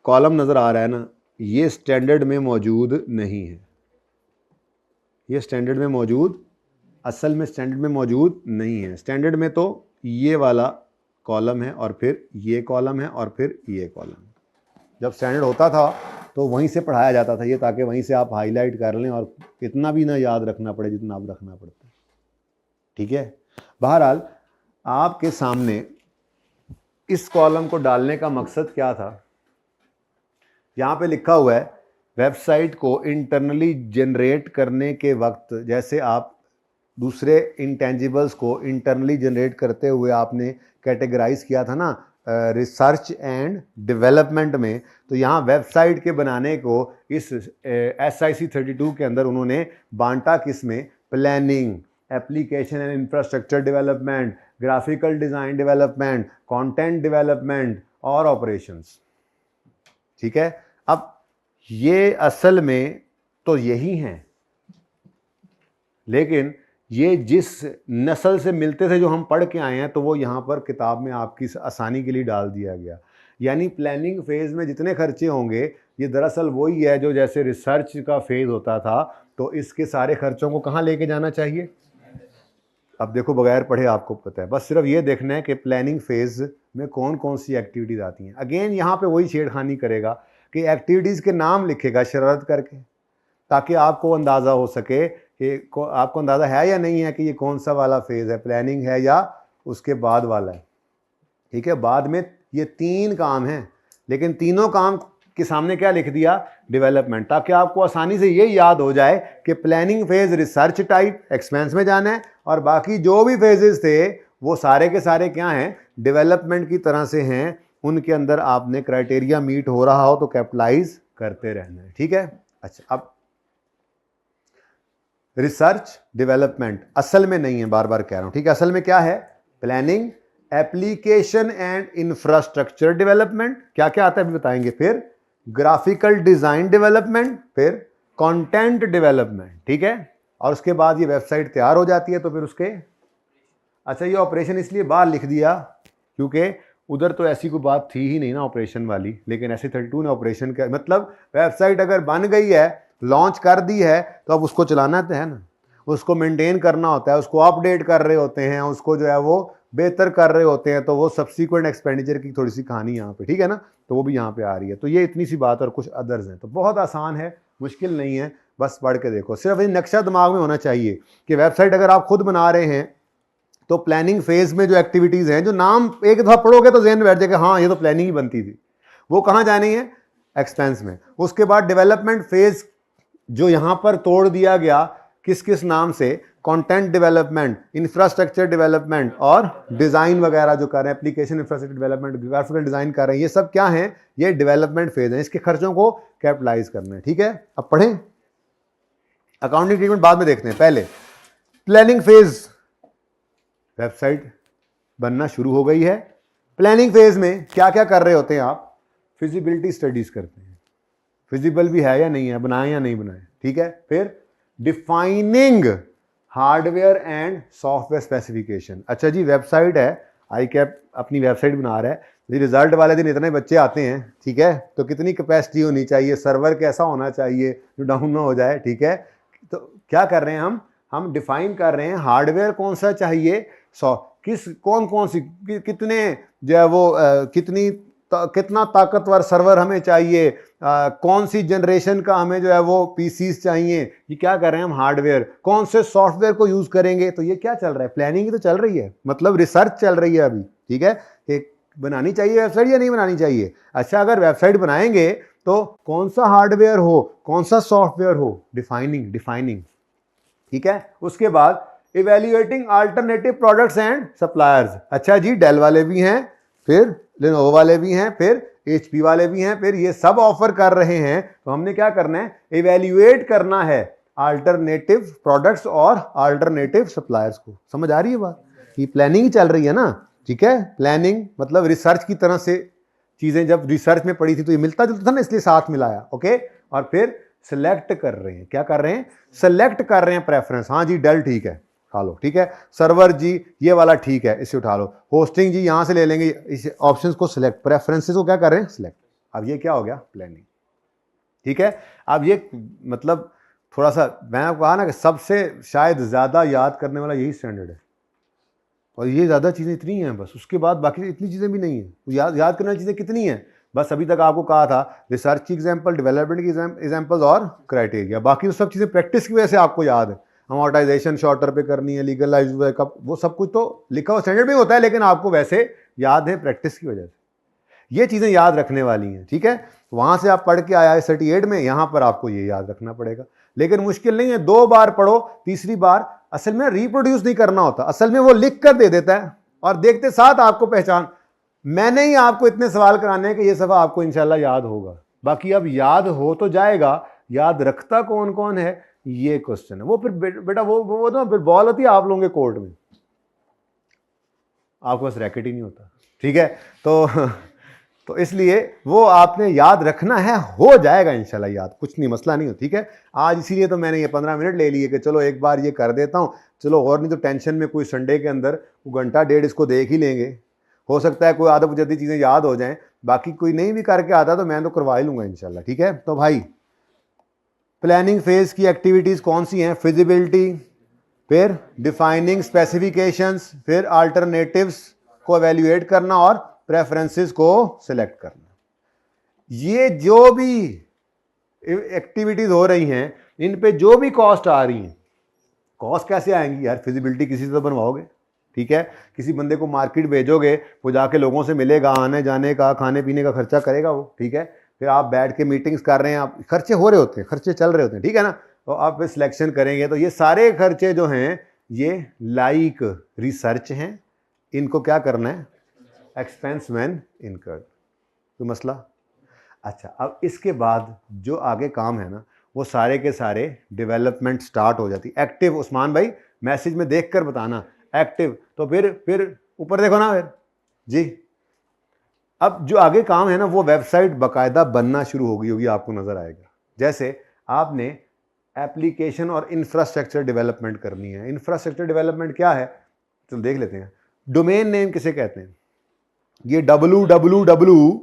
कॉलम नज़र आ रहा है ना, ये स्टैंडर्ड में मौजूद नहीं है, ये स्टैंडर्ड में मौजूद असल में स्टैंडर्ड में मौजूद नहीं है। स्टैंडर्ड में तो ये वाला कॉलम है और फिर ये कॉलम है और फिर ये कॉलम। जब स्टैंडर्ड होता था तो वहीं से पढ़ाया जाता था ये, ताकि वहीं से आप हाईलाइट कर लें और इतना भी ना याद रखना पड़े जितना आप रखना पड़ता है। ठीक है, बहरहाल आपके सामने इस कॉलम को डालने का मकसद क्या था। यहाँ पे लिखा हुआ है वेबसाइट को इंटरनली जनरेट करने के वक्त, जैसे आप दूसरे इंटेंजिबल्स को इंटरनली जनरेट करते हुए आपने कैटेगराइज किया था ना रिसर्च एंड डेवलपमेंट में, तो यहाँ वेबसाइट के बनाने को इस SIC 32 के अंदर उन्होंने बांटा किस में, planning, application and infrastructure development, graphical design development, content development और ऑपरेशंस। ठीक है, अब ये असल में तो यही हैं, लेकिन ये जिस नस्ल से मिलते थे जो हम पढ़ के आए हैं, तो वो यहाँ पर किताब में आपकी आसानी के लिए डाल दिया गया। यानी प्लानिंग फेज़ में जितने खर्चे होंगे ये दरअसल वही है जो जैसे रिसर्च का फेज़ होता था, तो इसके सारे खर्चों को कहाँ लेके जाना चाहिए। अब देखो बगैर पढ़े आपको पता है, बस सिर्फ ये देखना है कि प्लानिंग फेज़ में कौन कौन सी एक्टिविटीज़ आती हैं। अगेन यहाँ पे वही छेड़खानी करेगा कि एक्टिविटीज़ के नाम लिखेगा शरारत करके, ताकि आपको अंदाज़ा हो सके कि आपको अंदाज़ा है या नहीं है कि ये कौन सा वाला फेज़ है, प्लानिंग है या उसके बाद वाला है। ठीक है, बाद में ये 3 काम हैं, लेकिन तीनों काम के सामने क्या लिख दिया, डेवलपमेंट, ताकि आपको आसानी से ये याद हो जाए कि planning phase research type expense में जाना है और बाकी जो भी फेजेस थे वो सारे के सारे क्या हैं, डेवलपमेंट की तरह से हैं। उनके अंदर आपने क्राइटेरिया मीट हो रहा हो तो कैपिटलाइज करते रहना है। ठीक है, अच्छा, अब रिसर्च डेवलपमेंट असल में नहीं है, बार बार कह रहा हूं। ठीक है, असल में क्या है, planning, application and infrastructure development, क्या क्या आता है अभी बताएंगे, फिर ग्राफिकल डिजाइन डेवलपमेंट, फिर कंटेंट डेवलपमेंट। ठीक है, और उसके बाद ये वेबसाइट तैयार हो जाती है तो फिर उसके, अच्छा ये ऑपरेशन इसलिए बाहर लिख दिया क्योंकि उधर तो ऐसी कोई बात थी ही नहीं ना ऑपरेशन वाली, लेकिन SIC 32 ने ऑपरेशन का मतलब वेबसाइट अगर बन गई है, लॉन्च कर दी है, तो अब उसको चलाना तो है ना, उसको मेंटेन करना होता है, उसको अपडेट कर रहे होते हैं, उसको जो है वो बेहतर कर रहे होते हैं, तो वो सब्सिक्वेंट एक्सपेंडिचर की थोड़ी सी कहानी यहाँ पे, ठीक है ना, तो वो भी यहाँ पे आ रही है। तो ये इतनी सी बात और कुछ अदर्स हैं, तो बहुत आसान है, मुश्किल नहीं है, बस पढ़ के देखो। सिर्फ ये नक्शा दिमाग में होना चाहिए कि वेबसाइट अगर आप खुद बना रहे हैं तो प्लानिंग फेज में जो एक्टिविटीज़ हैं, जो नाम एक दफ़ा पढ़ोगे तो ज़हन में बैठ जाएगा, हाँ ये तो प्लानिंग ही बनती थी, वो कहाँ जानी है, एक्सपेंस में। उसके बाद डेवलपमेंट फेज जो यहाँ पर तोड़ दिया गया किस किस नाम से, कंटेंट डेवलपमेंट, इंफ्रास्ट्रक्चर डेवलपमेंट और डिज़ाइन वगैरह जो कर रहे हैं, application infrastructure development, graphical design कर रहे हैं, ये सब क्या हैं, ये डेवलपमेंट फेज है। इसके खर्चों को कैपिटलाइज करना है। ठीक है, अब पढ़ें, अकाउंटिंग ट्रीटमेंट बाद में देखते हैं, पहले प्लानिंग फेज, वेबसाइट बनना शुरू हो गई है। प्लानिंग फेज में क्या क्या कर रहे होते हैं आप, फिजिबिलिटी स्टडीज करते हैं, फिजिबल भी है या नहीं है, बनाए या नहीं बनाए। ठीक है, फिर defining hardware and software specification. अच्छा जी, वेबसाइट है, ICAP अपनी वेबसाइट बना रहा है जी, रिजल्ट वाले दिन इतने बच्चे आते हैं, ठीक है, तो कितनी कैपेसिटी होनी चाहिए, सर्वर कैसा होना चाहिए जो डाउन ना हो जाए। ठीक है, तो क्या कर रहे हैं हम डिफाइन कर रहे हैं हार्डवेयर कौन सा चाहिए, किस कौन सी कितने जो है वो कितना ताकतवर सर्वर हमें चाहिए, कौन सी जनरेशन का हमें जो है वो PCs चाहिए, ये क्या कर रहे हैं हम, हार्डवेयर, कौन से सॉफ्टवेयर को यूज करेंगे। तो ये क्या चल रहा है, प्लानिंग ही तो चल रही है, मतलब रिसर्च चल रही है अभी। ठीक है, कि बनानी चाहिए वेबसाइट या नहीं बनानी चाहिए। अच्छा, अगर वेबसाइट बनाएंगे तो कौन सा हार्डवेयर हो, कौन सा सॉफ्टवेयर हो, डिफाइनिंग। ठीक है, उसके बाद evaluating alternative products and suppliers. अच्छा जी, डेल वाले भी हैं, फिर लेनोवो वाले भी हैं, फिर HP वाले भी हैं, फिर ये सब ऑफर कर रहे हैं, तो हमने क्या करना है, इवेल्युएट करना है अल्टरनेटिव प्रोडक्ट्स और अल्टरनेटिव सप्लायर्स को। समझ आ रही है बात, ये प्लानिंग ही चल रही है ना। ठीक है, प्लानिंग मतलब रिसर्च की तरह से चीजें जब रिसर्च में पड़ी थी तो ये मिलता जुलता था ना, इसलिए साथ मिलाया। ओके, और फिर सिलेक्ट कर रहे हैं, क्या कर रहे हैं, सेलेक्ट कर रहे हैं प्रेफरेंस। हाँ जी, डेल ठीक है, उठा लो। ठीक है, सर्वर जी ये वाला ठीक है, इसे उठा लो। होस्टिंग जी यहाँ से ले लेंगे, इस ऑप्शंस को सिलेक्ट, प्रेफरेंसेस को क्या कर रहे हैं, सिलेक्ट। अब ये क्या हो गया, प्लानिंग। ठीक है, अब ये मतलब थोड़ा सा मैंने आपको कहा ना कि सबसे शायद ज़्यादा याद करने वाला यही स्टैंडर्ड है, और ये ज़्यादा चीज़ें इतनी हैं बस, उसके बाद बाकी इतनी चीज़ें भी नहीं हैं। तो याद करने वाली चीज़ें कितनी हैं, बस अभी तक आपको कहा था रिसर्च की एग्जाम्पल, डेवलपमेंट की एग्जाम्पल्स और क्राइटेरिया, बाकी तो सब चीज़ें प्रैक्टिस की वजह से आपको याद है। अमोर्टाइजेशन शॉर्टर पे करनी है, लीगलाइज बैकअप, वो सब कुछ तो लिखा हुआ स्टैंडर्ड में होता है, लेकिन आपको वैसे याद है प्रैक्टिस की वजह से। ये चीज़ें याद रखने वाली हैं, ठीक है। वहाँ से आप पढ़ के आया है 38 में, यहाँ पर आपको ये याद रखना पड़ेगा, लेकिन मुश्किल नहीं है। 2 बार पढ़ो, तीसरी बार असल में रिप्रोड्यूस नहीं करना होता, असल में वो लिख कर दे देता है और देखते साथ आपको पहचान। मैंने ही आपको इतने सवाल कराने हैं कि ये सफ़ा आपको इंशाल्लाह याद होगा, बाकी अब याद हो तो जाएगा, याद रखता कौन कौन है ये क्वेश्चन है। वो फिर बेटा वो ना फिर बॉल होती है आप लोगों के कोर्ट में, आपके पास रैकेट ही नहीं होता, ठीक है। तो इसलिए वो आपने याद रखना है, हो जाएगा इंशाल्लाह याद, कुछ नहीं, मसला नहीं हो, ठीक है। आज इसीलिए तो मैंने ये 15 मिनट ले लिए कि चलो एक बार ये कर देता हूँ, चलो और नहीं तो टेंशन में कोई संडे के अंदर वो घंटा डेढ़ इसको देख ही लेंगे, हो सकता है कोई आधा बुझाती चीज़ें याद हो जाएं, बाकी कोई नहीं भी करके आता तो मैं तो करवा ही लूँगा इंशाल्लाह, ठीक है। तो भाई प्लानिंग फेज की एक्टिविटीज़ कौन सी हैं, फिजिबिलिटी, फिर डिफाइनिंग स्पेसिफिकेशंस, फिर अल्टरनेटिव्स को एवेल्युएट करना और प्रेफरेंसेस को सिलेक्ट करना। ये जो भी एक्टिविटीज़ हो रही हैं, इन पे जो भी कॉस्ट आ रही हैं, कॉस्ट कैसे आएंगी यार, फिजिबिलिटी किसी से तो बनवाओगे, ठीक है। किसी बंदे को मार्केट भेजोगे, वो जाके लोगों से मिलेगा, आने जाने का खाने पीने का खर्चा करेगा वो, ठीक है। फिर आप बैठ के मीटिंग्स कर रहे हैं, आप खर्चे हो रहे होते हैं, खर्चे चल रहे होते हैं, ठीक है ना। तो आप फिर सिलेक्शन करेंगे, तो ये सारे खर्चे जो हैं ये लाइक रिसर्च हैं, इनको क्या करना है, एक्सपेंस व्हेन इनकर्ड, कोई मसला। अच्छा, अब इसके बाद जो आगे काम है ना, वो सारे के सारे डेवलपमेंट स्टार्ट हो जाती। एक्टिव, उस्मान भाई मैसेज में देख कर बताना एक्टिव, तो फिर ऊपर देखो ना फिर जी। अब जो आगे काम है ना, वो वेबसाइट बाकायदा बनना शुरू हो गई होगी, आपको नज़र आएगा। जैसे आपने एप्लीकेशन और इंफ्रास्ट्रक्चर डेवलपमेंट करनी है। इंफ्रास्ट्रक्चर डेवलपमेंट क्या है, चलो देख लेते हैं। डोमेन नेम किसे कहते हैं, ये www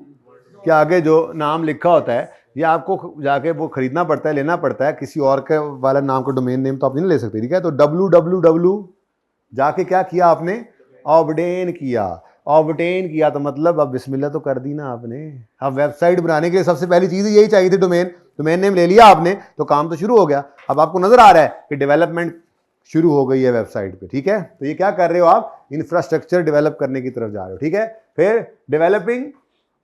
के आगे जो नाम लिखा होता है, ये आपको जाके वो खरीदना पड़ता है, लेना पड़ता है, किसी और के वाला नाम का डोमेन नेम तो आप नहीं ले सकते, ठीक है। तो www जाके क्या किया आपने, ऑब्टेन किया। ऑब्टेन किया तो मतलब अब बिस्मिल्लाह तो कर दी ना आपने। अब वेबसाइट बनाने के लिए सबसे पहली चीज़ यही चाहिए थी, डोमेन नेम ले लिया आपने, तो काम तो शुरू हो गया। अब आपको नजर आ रहा है कि डेवलपमेंट शुरू हो गई है वेबसाइट पे, ठीक है। तो ये क्या कर रहे हो आप, इंफ्रास्ट्रक्चर डेवलप करने की तरफ जा रहे हो, ठीक है। फिर डेवलपिंग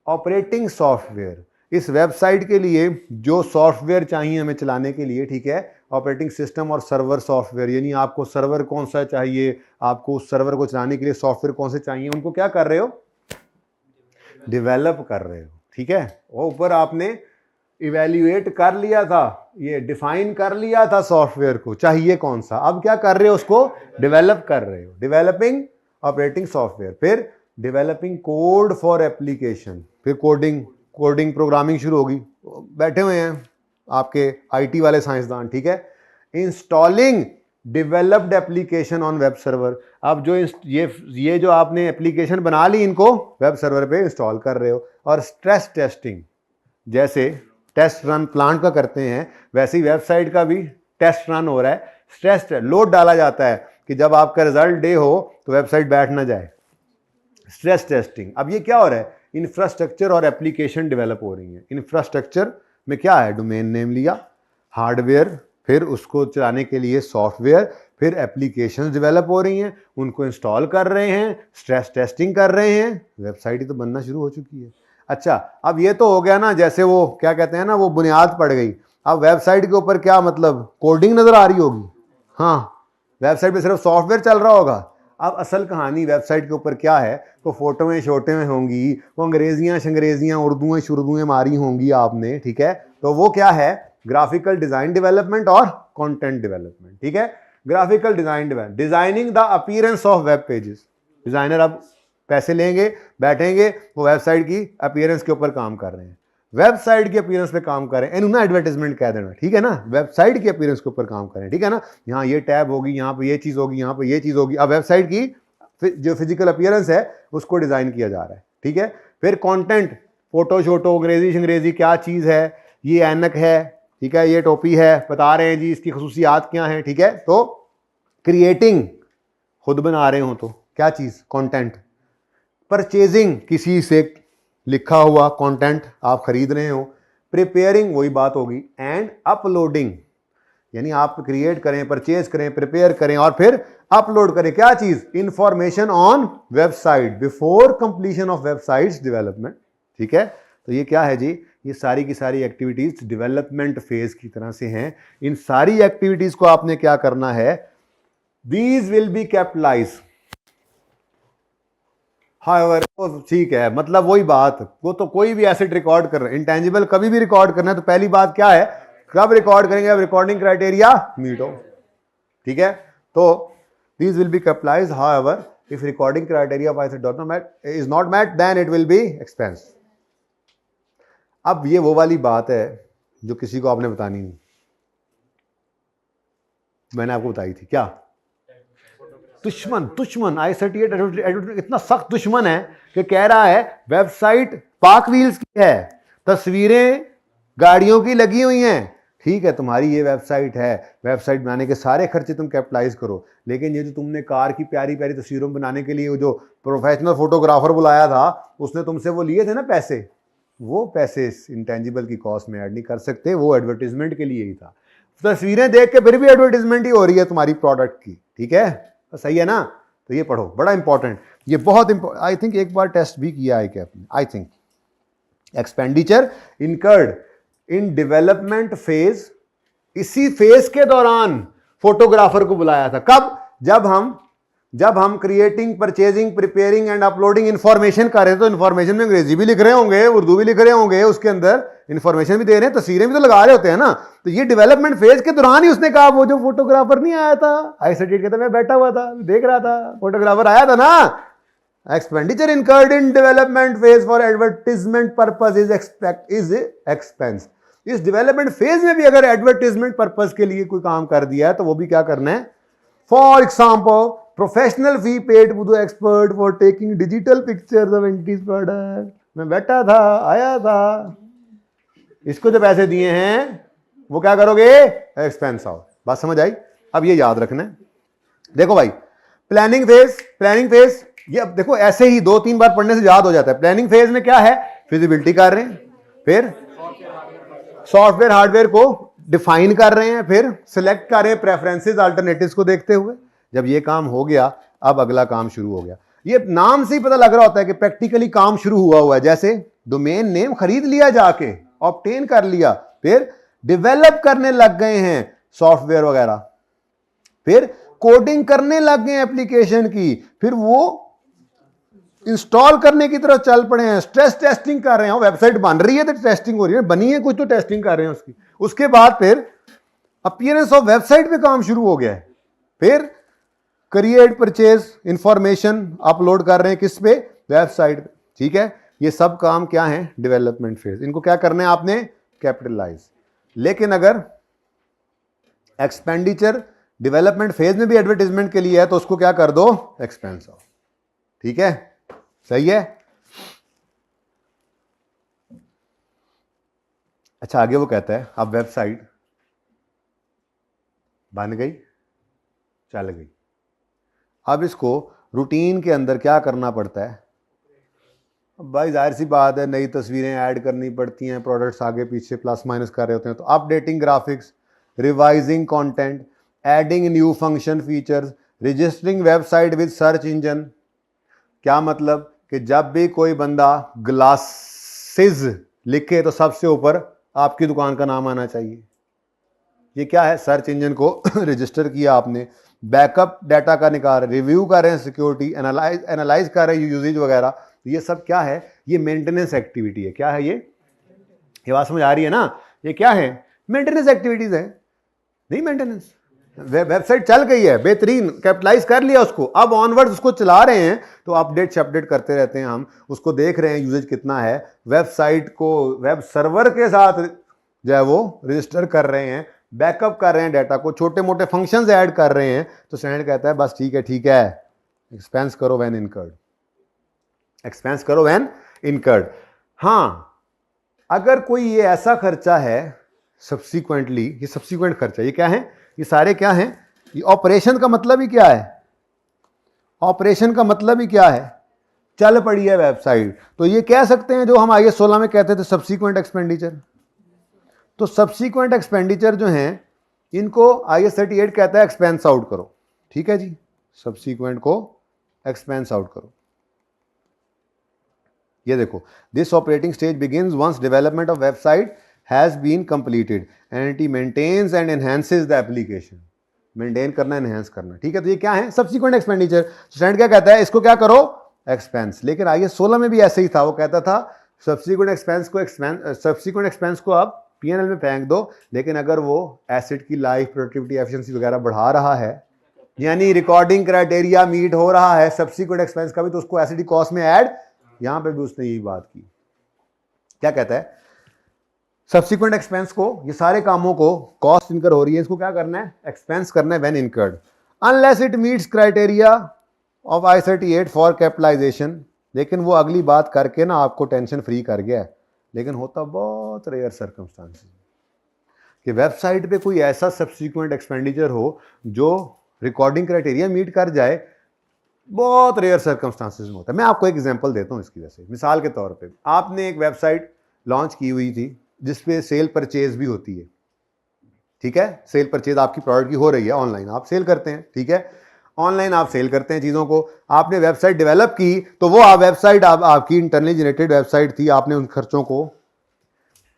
ऑपरेटिंग सॉफ्टवेयर, इस वेबसाइट के लिए जो सॉफ्टवेयर चाहिए हमें चलाने के लिए, ठीक है, ऑपरेटिंग सिस्टम और सर्वर सॉफ्टवेयर, यानी आपको सर्वर कौन सा चाहिए, आपको उस सर्वर को चलाने के लिए सॉफ्टवेयर कौन से चाहिए, उनको क्या कर रहे हो, डेवलप कर रहे हो, ठीक है। और ऊपर आपने इवेल्युएट कर लिया था, ये डिफाइन कर लिया था सॉफ्टवेयर को चाहिए कौन सा, अब क्या कर रहे हो, उसको डेवलप कर रहे हो, डेवलपिंग ऑपरेटिंग सॉफ्टवेयर। फिर डेवलपिंग कोड फॉर एप्लीकेशन, फिर कोडिंग प्रोग्रामिंग शुरू होगी। बैठे हुए हैं आपके आईटी वाले साइंसदान, ठीक है। Installing developed application on web server, अब जो ये जो आपने एप्लीकेशन बना ली, इनको वेब सर्वर पे इंस्टॉल कर रहे हो। और स्ट्रेस टेस्टिंग, जैसे टेस्ट रन प्लांट का करते हैं, वैसे ही वेबसाइट का भी टेस्ट रन हो रहा है। स्ट्रेस लोड डाला जाता है कि जब आपका रिजल्ट डे हो तो वेबसाइट बैठ ना जाए, स्ट्रेस टेस्टिंग। अब ये क्या हो रहा है, इंफ्रास्ट्रक्चर और एप्लीकेशन डेवलप हो रही हैं। इंफ्रास्ट्रक्चर में क्या है, डोमेन नेम लिया, हार्डवेयर, फिर उसको चलाने के लिए सॉफ्टवेयर, फिर एप्लीकेशंस डेवलप हो रही हैं, उनको इंस्टॉल कर रहे हैं, स्ट्रेस टेस्टिंग कर रहे हैं, वेबसाइट ही तो बनना शुरू हो चुकी है। अच्छा, अब ये तो हो गया ना, जैसे वो क्या कहते हैं ना, वो बुनियाद पड़ गई। अब वेबसाइट के ऊपर क्या मतलब कोडिंग नजर आ रही होगी, हाँ, वेबसाइट पे सिर्फ सॉफ्टवेयर चल रहा होगा। अब असल कहानी वेबसाइट के ऊपर क्या है, तो फोटोएं शोटे में होंगी, वो अंग्रेजियां शंग्रेजियां उर्दुएं शुर्दुएं मारी होंगी आपने, ठीक है। तो वो क्या है, ग्राफिकल डिजाइन डेवलपमेंट और कंटेंट डेवलपमेंट, ठीक है। Graphical design development, designing the appearance of web pages. Designer अब पैसे लेंगे, बैठेंगे, वो वेबसाइट की अपीयरेंस के ऊपर काम कर रहे हैं, वेबसाइट की अपीयरेंस पे काम करें, इन्होंने ना एडवर्टाइजमेंट कह देना, ठीक है ना, वेबसाइट की अपीयरेंस के ऊपर काम करें, ठीक है ना। यहाँ ये टैब होगी, यहाँ पे ये चीज़ होगी, यहाँ पे ये चीज़ होगी। अब वेबसाइट की जो फिजिकल अपीयरेंस है उसको डिज़ाइन किया जा रहा है, ठीक है। फिर कंटेंट, फोटो शोटो, अंग्रेजी शंग्रेजी क्या चीज़ है, ये ऐनक है, ठीक है, ये टोपी है, बता रहे हैं जी इसकी खसूसियात क्या हैं, ठीक है। तो क्रिएटिंग खुद बना रहे हो तो क्या चीज़, कंटेंट। परचेजिंग किसी से लिखा हुआ कंटेंट आप खरीद रहे हो। प्रिपेयरिंग वही बात होगी। एंड अपलोडिंग यानी आप क्रिएट करें, परचेज करें, प्रिपेयर करें और फिर अपलोड करें। क्या चीज, information on website before completion of websites development, ठीक है। तो ये क्या है जी, ये सारी की सारी एक्टिविटीज डेवलपमेंट फेज की तरह से हैं। इन सारी एक्टिविटीज को आपने क्या करना है, these will be capitalise. However ठीक है, मतलब वही बात, वो तो कोई भी एसेट रिकॉर्ड कर रहे हैं, इंटेंजिबल कभी भी रिकॉर्ड करना है तो पहली बात क्या है, कब रिकॉर्ड करेंगे, अब रिकॉर्डिंग क्राइटेरिया मीट हो, ठीक है। तो these will be capitalized, however if recording criteria of ISO is not met then it will be expense। अब ये वो वाली बात है जो किसी को आपने बतानी नहीं, मैंने आपको बताई थी। क्या दुश्मन, दुश्मन I38 इतना सख्त दुश्मन है कि कह रहा है वेबसाइट पाक व्हील्स की है, तस्वीरें गाड़ियों की लगी हुई हैं, ठीक है तुम्हारी ये वेबसाइट है, वेबसाइट बनाने के सारे खर्चे तुम कैपिटलाइज करो, लेकिन ये जो तुमने कार की प्यारी प्यारी तस्वीरों बनाने के लिए जो प्रोफेशनल फोटोग्राफर बुलाया था उसने तुमसे वो लिए थे ना पैसे, वो पैसे इंटेंजिबल की कॉस्ट में ऐड नहीं कर सकते, वो एडवर्टीजमेंट के लिए ही था। तस्वीरें देख के फिर भी एडवर्टीजमेंट ही हो रही है तुम्हारी प्रोडक्ट की, ठीक है, तो सही है ना। तो ये पढ़ो, बड़ा इंपॉर्टेंट, ये बहुत इंपॉर्टेंट। आई थिंक एक बार टेस्ट भी किया है क्या, I think expenditure incurred in development phase, इसी फेज के दौरान फोटोग्राफर को बुलाया था। कब, जब हम creating, purchasing, preparing and uploading information कर रहे हैं, तो इंफॉर्मेशन में अंग्रेजी भी लिख रहे होंगे, उर्दू भी लिख रहे होंगे, उसके अंदर इंफॉर्मेशन भी दे रहे हैं, तस्वीरें भी तो लगा रहे होते हैं ना। तो ये डेवलपमेंट फेज के दौरान ही उसने कहा, वो जो फोटोग्राफर नहीं आया था I38 कहता मैं बैठा हुआ था देख रहा था, फोटोग्राफर आया था ना। Expenditure incurred in development phase for advertisement purpose is expense. इस डेवलपमेंट फेज में भी अगर एडवर्टीजमेंट पर्पस के लिए कोई काम कर दिया है तो वो भी क्या करना है। For example professional fee paid to the expert for taking digital pictures of entities product, मैं बैठा था, आया था, इसको जो पैसे दिए हैं वो क्या करोगे, एक्सपेंस आओ। बात समझ आई। अब ये याद रखना है, देखो भाई प्लानिंग फेज ये अब देखो ऐसे ही 2-3 बार पढ़ने से याद हो जाता है। प्लानिंग फेज में क्या है, फिजिबिलिटी कर रहे हैं, फिर सॉफ्टवेयर हार्डवेयर को डिफाइन कर रहे हैं, फिर सिलेक्ट कर रहे हैं प्रेफरेंसेस अल्टरनेटिव्स को देखते हुए। जब ये काम हो गया अब अगला काम शुरू हो गया। ये नाम से ही पता लग रहा होता है कि प्रैक्टिकली काम शुरू हुआ है। जैसे डोमेन नेम खरीद लिया, जाके ऑब्टेन कर लिया, फिर डेवलप करने लग गए हैं सॉफ्टवेयर वगैरह, फिर कोडिंग करने लग गए एप्लीकेशन की, फिर वो इंस्टॉल करने की तरफ चल पड़े हैं, स्ट्रेस टेस्टिंग कर रहे हैं, वेबसाइट बन रही है तो टेस्टिंग हो रही है, बनी है कुछ तो टेस्टिंग कर रहे हैं उसकी। उसके बाद फिर अपीयरेंस ऑफ वेबसाइट पे काम शुरू हो गया है, फिर क्रिएट, परचेज, इंफॉर्मेशन अपलोड कर रहे हैं किस पे, वेबसाइट पे, ठीक है। ये सब काम क्या है, डेवलपमेंट फेज। इनको क्या करना है आपने, कैपिटलाइज। लेकिन अगर एक्सपेंडिचर डेवलपमेंट फेज में भी एडवर्टीजमेंट के लिए है तो उसको क्या कर दो, एक्सपेंस ऑफ, ठीक है, सही है। अच्छा आगे वो कहता है अब वेबसाइट बन गई, चल गई, अब इसको रूटीन के अंदर क्या करना पड़ता है। अब भाई जाहिर सी बात है, नई तस्वीरें ऐड करनी पड़ती हैं, प्रोडक्ट्स आगे पीछे प्लस माइनस कर रहे होते हैं, तो updating graphics, revising content, adding new function features, registering website with search engine. क्या मतलब कि जब भी कोई बंदा ग्लासेस लिखे तो सबसे ऊपर आपकी दुकान का नाम आना चाहिए। ये क्या है, सर्च इंजन को रजिस्टर किया आपने, बैकअप डाटा का निकाल, रिव्यू कर रहे हैं, सिक्योरिटी एनालाइज कर रहे हैं यूजेज वगैरह। ये सब क्या है, ये मेंटेनेंस एक्टिविटी है। क्या है ये बात समझ आ रही है ना। ये क्या है, मेंटेनेंस एक्टिविटीज है, नहीं मेंटेनेंस। वेबसाइट चल गई है, बेहतरीन, कैपिटलाइज कर लिया उसको, अब ऑनवर्ड उसको चला रहे हैं तो अपडेट करते रहते हैं हम, उसको देख रहे हैं यूजेज कितना है, वेबसाइट को वेब सर्वर के साथ जो है वो रजिस्टर कर रहे हैं, बैकअप कर रहे हैं डाटा को, छोटे मोटे फंक्शंस ऐड कर रहे हैं। तो स्टैंडर्ड कहता है बस ठीक है, एक्सपेंस करो व्हेन इनकर्ड, एक्सपेंस करो व्हेन इनकर्ड। हाँ अगर कोई ये ऐसा खर्चा है सब्सिक्वेंटली, ये सब्सिक्वेंट खर्चा, ये क्या है, ये सारे क्या हैं, ये ऑपरेशन का मतलब ही क्या है, ऑपरेशन का मतलब ही क्या है, चल पड़ी है वेबसाइट, तो ये कह सकते हैं जो हम IAS 16 में कहते थे सब्सिक्वेंट एक्सपेंडिचर। तो सब्सिक्वेंट एक्सपेंडिचर जो हैं इनको IAS 38 कहता है एक्सपेंस आउट करो, ठीक है जी, सब्सिक्वेंट को एक्सपेंस आउट करो। ये देखो, this operating stage begins once development of website has been completed and it maintains and enhances the application, maintain करना, एनहांस करना, ठीक है। तो ये क्या है, सब्सिक्वेंट एक्सपेंडिचर। स्टैंडर्ड क्या कहता है, इसको क्या करो, एक्सपेंस। लेकिन IAS 16 में भी ऐसे ही था, वो कहता था सब्सिक्वेंट एक्सपेंस को आप P&L में फेंक दो, लेकिन अगर वो एसेट की लाइफ, प्रोडक्टिविटी, एफिशिएंसी वगैरह बढ़ा रहा है, यानी रिकॉर्डिंग क्राइटेरिया मीट हो रहा है सब्सिक्वेंट एक्सपेंस का भी, तो उसको एसिड कॉस्ट में ऐड, यहां पे भी उसने यही बात की। क्या कहता है, सब्सिक्वेंट एक्सपेंस को, ये सारे कामों को, कॉस्ट इनकर हो रही है, इसको क्या करना है, एक्सपेंस करना है when incurred, unless it meets criteria of IAS 38 for capitalisation. लेकिन वो अगली बात करके ना आपको टेंशन फ्री कर गया है, लेकिन होता बहुत रेयर सर्कमस्टांसेस कि वेबसाइट पे कोई ऐसा सब्सिक्वेंट एक्सपेंडिचर हो जो रिकॉर्डिंग क्राइटेरिया मीट कर जाए, बहुत रेयर सर्कमस्टांसेस में होता है। मैं आपको एक एग्जांपल देता हूं इसकी वजह से। मिसाल के तौर पे आपने एक वेबसाइट लॉन्च की हुई थी जिसपे सेल परचेज भी होती है, ठीक है, सेल परचेज आपकी प्रोडक्ट की हो रही है, ऑनलाइन आप सेल करते हैं, ठीक है, ऑनलाइन आप सेल करते हैं चीज़ों को। आपने वेबसाइट डेवलप की, तो वो वेबसाइट आपकी इंटरनली जनरेटेड वेबसाइट थी, आपने उन खर्चों को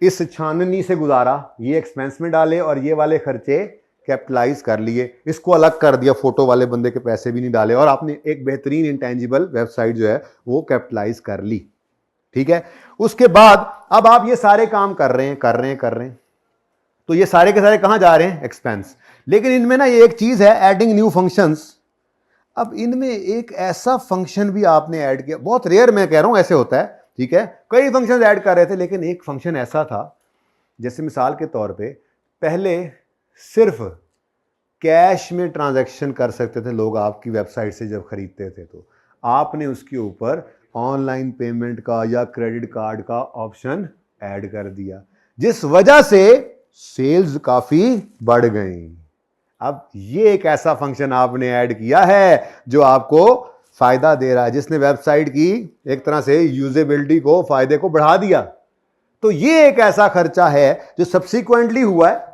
इस छाननी से गुजारा, ये एक्सपेंस में डाले और ये वाले खर्चे कैपिटलाइज कर लिए, इसको अलग कर दिया, फोटो वाले बंदे के पैसे भी नहीं डाले, और आपने एक बेहतरीन इंटेंजिबल वेबसाइट जो है वो कैपिटलाइज कर ली, ठीक है। उसके बाद अब आप ये सारे काम कर रहे हैं, तो ये सारे के सारे कहां जा रहे हैं, एक्सपेंस। लेकिन इनमें ना ये एक चीज है, एडिंग न्यू फंक्शंस। अब इनमें एक ऐसा फंक्शन भी आपने ऐड किया, बहुत रेयर मैं कह रहा हूं ऐसे होता है, ठीक है, कई फंक्शन ऐड कर रहे थे, लेकिन एक फंक्शन ऐसा था, जैसे मिसाल के तौर पे पहले सिर्फ कैश में ट्रांजैक्शन कर सकते थे लोग आपकी वेबसाइट से जब खरीदते थे, तो आपने उसके ऊपर ऑनलाइन पेमेंट का या क्रेडिट कार्ड का ऑप्शन ऐड कर दिया, जिस वजह से सेल्स काफी बढ़ गई। अब ये एक ऐसा फंक्शन आपने ऐड किया है जो आपको फायदा दे रहा है, जिसने वेबसाइट की एक तरह से यूजेबिलिटी को, फायदे को बढ़ा दिया। तो ये एक ऐसा खर्चा है जो सब्सिक्वेंटली हुआ है,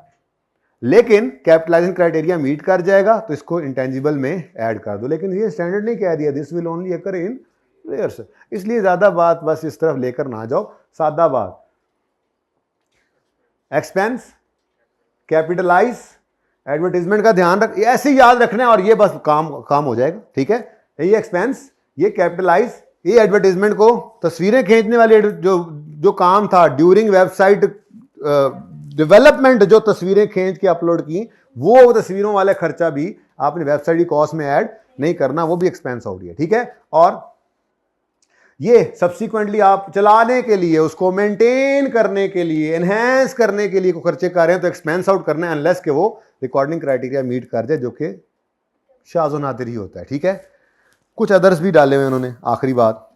लेकिन कैपिटलाइजेशन क्राइटेरिया मीट कर जाएगा, तो इसको इंटेंजिबल में ऐड कर दो। लेकिन ये स्टैंडर्ड नहीं कह दिया, this will only occur in rares, इसलिए ज्यादा बात बस इस तरफ लेकर ना जाओ, सादा बात। एक्सपेंस, कैपिटलाइज, एडवर्टीजमेंट का ध्यान रख, ऐसे ही याद रखना है और ये बस काम हो जाएगा, ठीक है। ये एक्सपेंस, ये कैपिटलाइज, ये एडवर्टीजमेंट को तस्वीरें खींचने वाले जो काम था ड्यूरिंग वेबसाइट डेवलपमेंट, जो तस्वीरें खींच के अपलोड की, वो तस्वीरों वाले खर्चा भी आपने वेबसाइट की कॉस्ट में ऐड नहीं करना, वो भी एक्सपेंस हो रही है, ठीक है। और ये सब्सिक्वेंटली आप चलाने के लिए, उसको मेंटेन करने के लिए, एनहेंस करने के लिए को खर्चे कर रहे हैं, तो एक्सपेंस आउट करना है, अनलेस के वो रिकॉर्डिंग क्राइटेरिया मीट कर जाए, जो कि शाज़ो नादिर ही होता है, ठीक है। कुछ अदर्स भी डाले हुए उन्होंने। आखिरी बात,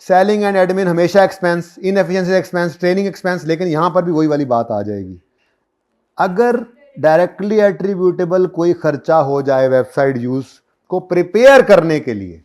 सेलिंग एंड एडमिन हमेशा expense, inefficiency expense, training expense, लेकिन यहां पर भी वही वाली बात आ जाएगी। अगर डायरेक्टली एट्रीब्यूटेबल कोई खर्चा हो जाए वेबसाइट यूज को प्रिपेयर करने के लिए,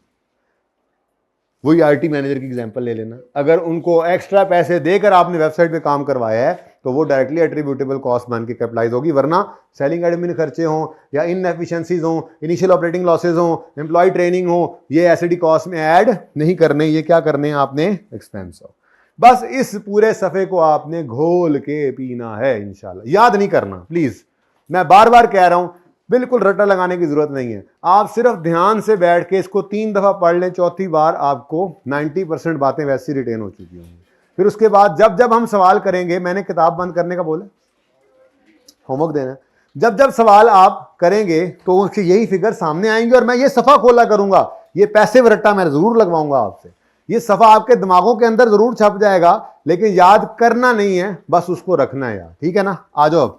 वही आईटी मैनेजर की एग्जांपल ले लेना, अगर उनको एक्स्ट्रा पैसे देकर आपने वेबसाइट पे काम करवाया है, तो वो डायरेक्टली एट्रीब्यूटेबल कॉस्ट बन के कैपिटलाइज होगी। वरना सेलिंग एडमिन खर्चे हों या इनएफिशिएंसीज हों, इनिशियल ऑपरेटिंग लॉसेज हों, एम्प्लॉय ट्रेनिंग हो, ये एसडी कॉस्ट में ऐड नहीं करने, ये क्या करने हैं आपने, एक्सपेंस हो। बस इस पूरे सफ़े को आपने घोल के पीना है इंशाल्लाह, याद नहीं करना प्लीज, मैं बार बार कह रहा हूं, बिल्कुल रट्टा लगाने की जरूरत नहीं है। आप सिर्फ ध्यान से बैठ के इसको 3 दफा पढ़ लें, चौथी बार आपको 90% बातें वैसी रिटेन हो चुकी होंगी। फिर उसके बाद जब जब हम सवाल करेंगे, मैंने किताब बंद करने का बोला, होमवर्क देना है, जब जब सवाल आप करेंगे तो उसकी यही फिगर सामने आएंगे और मैं ये सफा खोला करूंगा, ये पैसिव रट्टा मैं जरूर लगवाऊंगा आपसे, ये सफा आपके दिमागों के अंदर जरूर छप जाएगा, लेकिन याद करना नहीं है, बस उसको रखना है यार, ठीक है ना। आ जाओ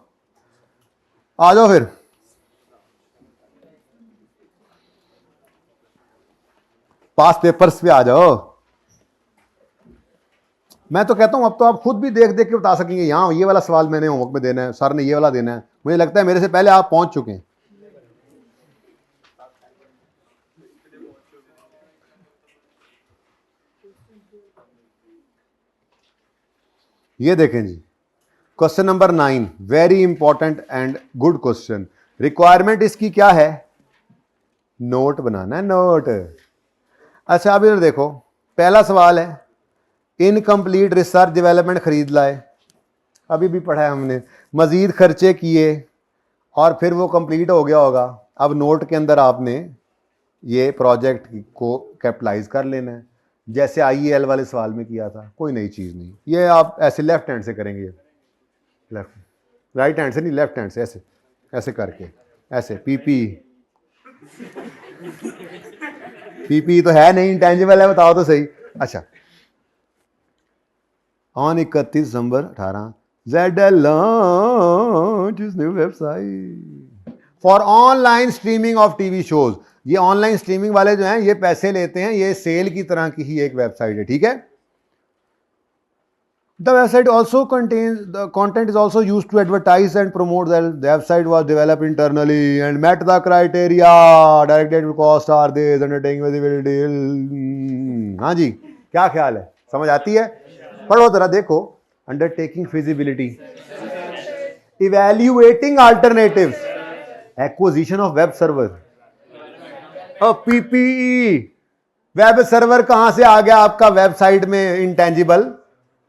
आ जाओ, फिर पास पेपर्स पे आ जाओ। मैं तो कहता हूँ अब तो आप खुद भी देख देख के बता सकेंगे, यहाँ ये वाला सवाल मैंने होमवर्क में देना है, सर ने ये वाला देना है। मुझे लगता है मेरे से पहले आप पहुंच चुके हैं। ये देखें जी, question number 9, very important and good question. Requirement इसकी क्या है? नोट बनाना है, नोट। अच्छा अब इधर देखो, पहला सवाल है इनकम्प्लीट रिसर्च डेवलपमेंट खरीद लाए, अभी भी पढ़ा है हमने, मजीद खर्चे किए और फिर वो कंप्लीट हो गया होगा। अब नोट के अंदर आपने ये प्रोजेक्ट को कैपिटलाइज कर लेना है, जैसे IEL वाले सवाल में किया था, कोई नई चीज़ नहीं। ये आप ऐसे लेफ्ट हैंड से करेंगे, लेफ्ट, राइट हैंड से नहीं, लेफ्ट हैंड से ऐसे ऐसे करके, ऐसे पीपी तो है नहीं, इंटेंजिबल है, बताओ तो सही। अच्छा, on 31 December 18 ZL launch is new website for online streaming of TV shows. ये ऑनलाइन स्ट्रीमिंग वाले जो हैं ये पैसे लेते हैं, ये सेल की तरह की ही एक वेबसाइट है, ठीक है। The website also contains, the content is also used to advertise and promote. The website was developed internally and met the criteria. Directed cost are this, undertaking visibility. हाँ जी, क्या ख्याल है, समझ आती है? पढ़ो जरा, देखो, undertaking feasibility, evaluating alternatives, acquisition of web server, PPE, web server कहां से आ गया आपका वेबसाइट में? Intangible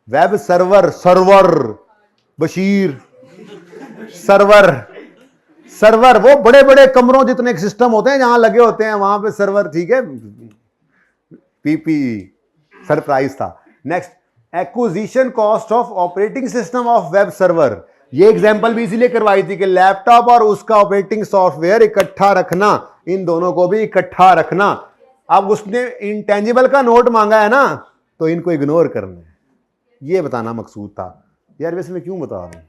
web server, server Bashir, server वो बड़े बड़े कमरों जितने सिस्टम होते हैं जहां लगे होते हैं वहां पे सर्वर, ठीक है। PPE सरप्राइज था। Next, acquisition cost of operating system of web server. ये एग्जांपल भी इसीलिए करवाई थी कि लैपटॉप और उसका ऑपरेटिंग सॉफ्टवेयर इकट्ठा रखना, इन दोनों को भी इकट्ठा रखना। अब उसने इंटेंजिबल का नोट मांगा है ना, तो इनको इग्नोर करना है, ये बताना मकसूद था। यार वैसे मैं क्यों बता दूं,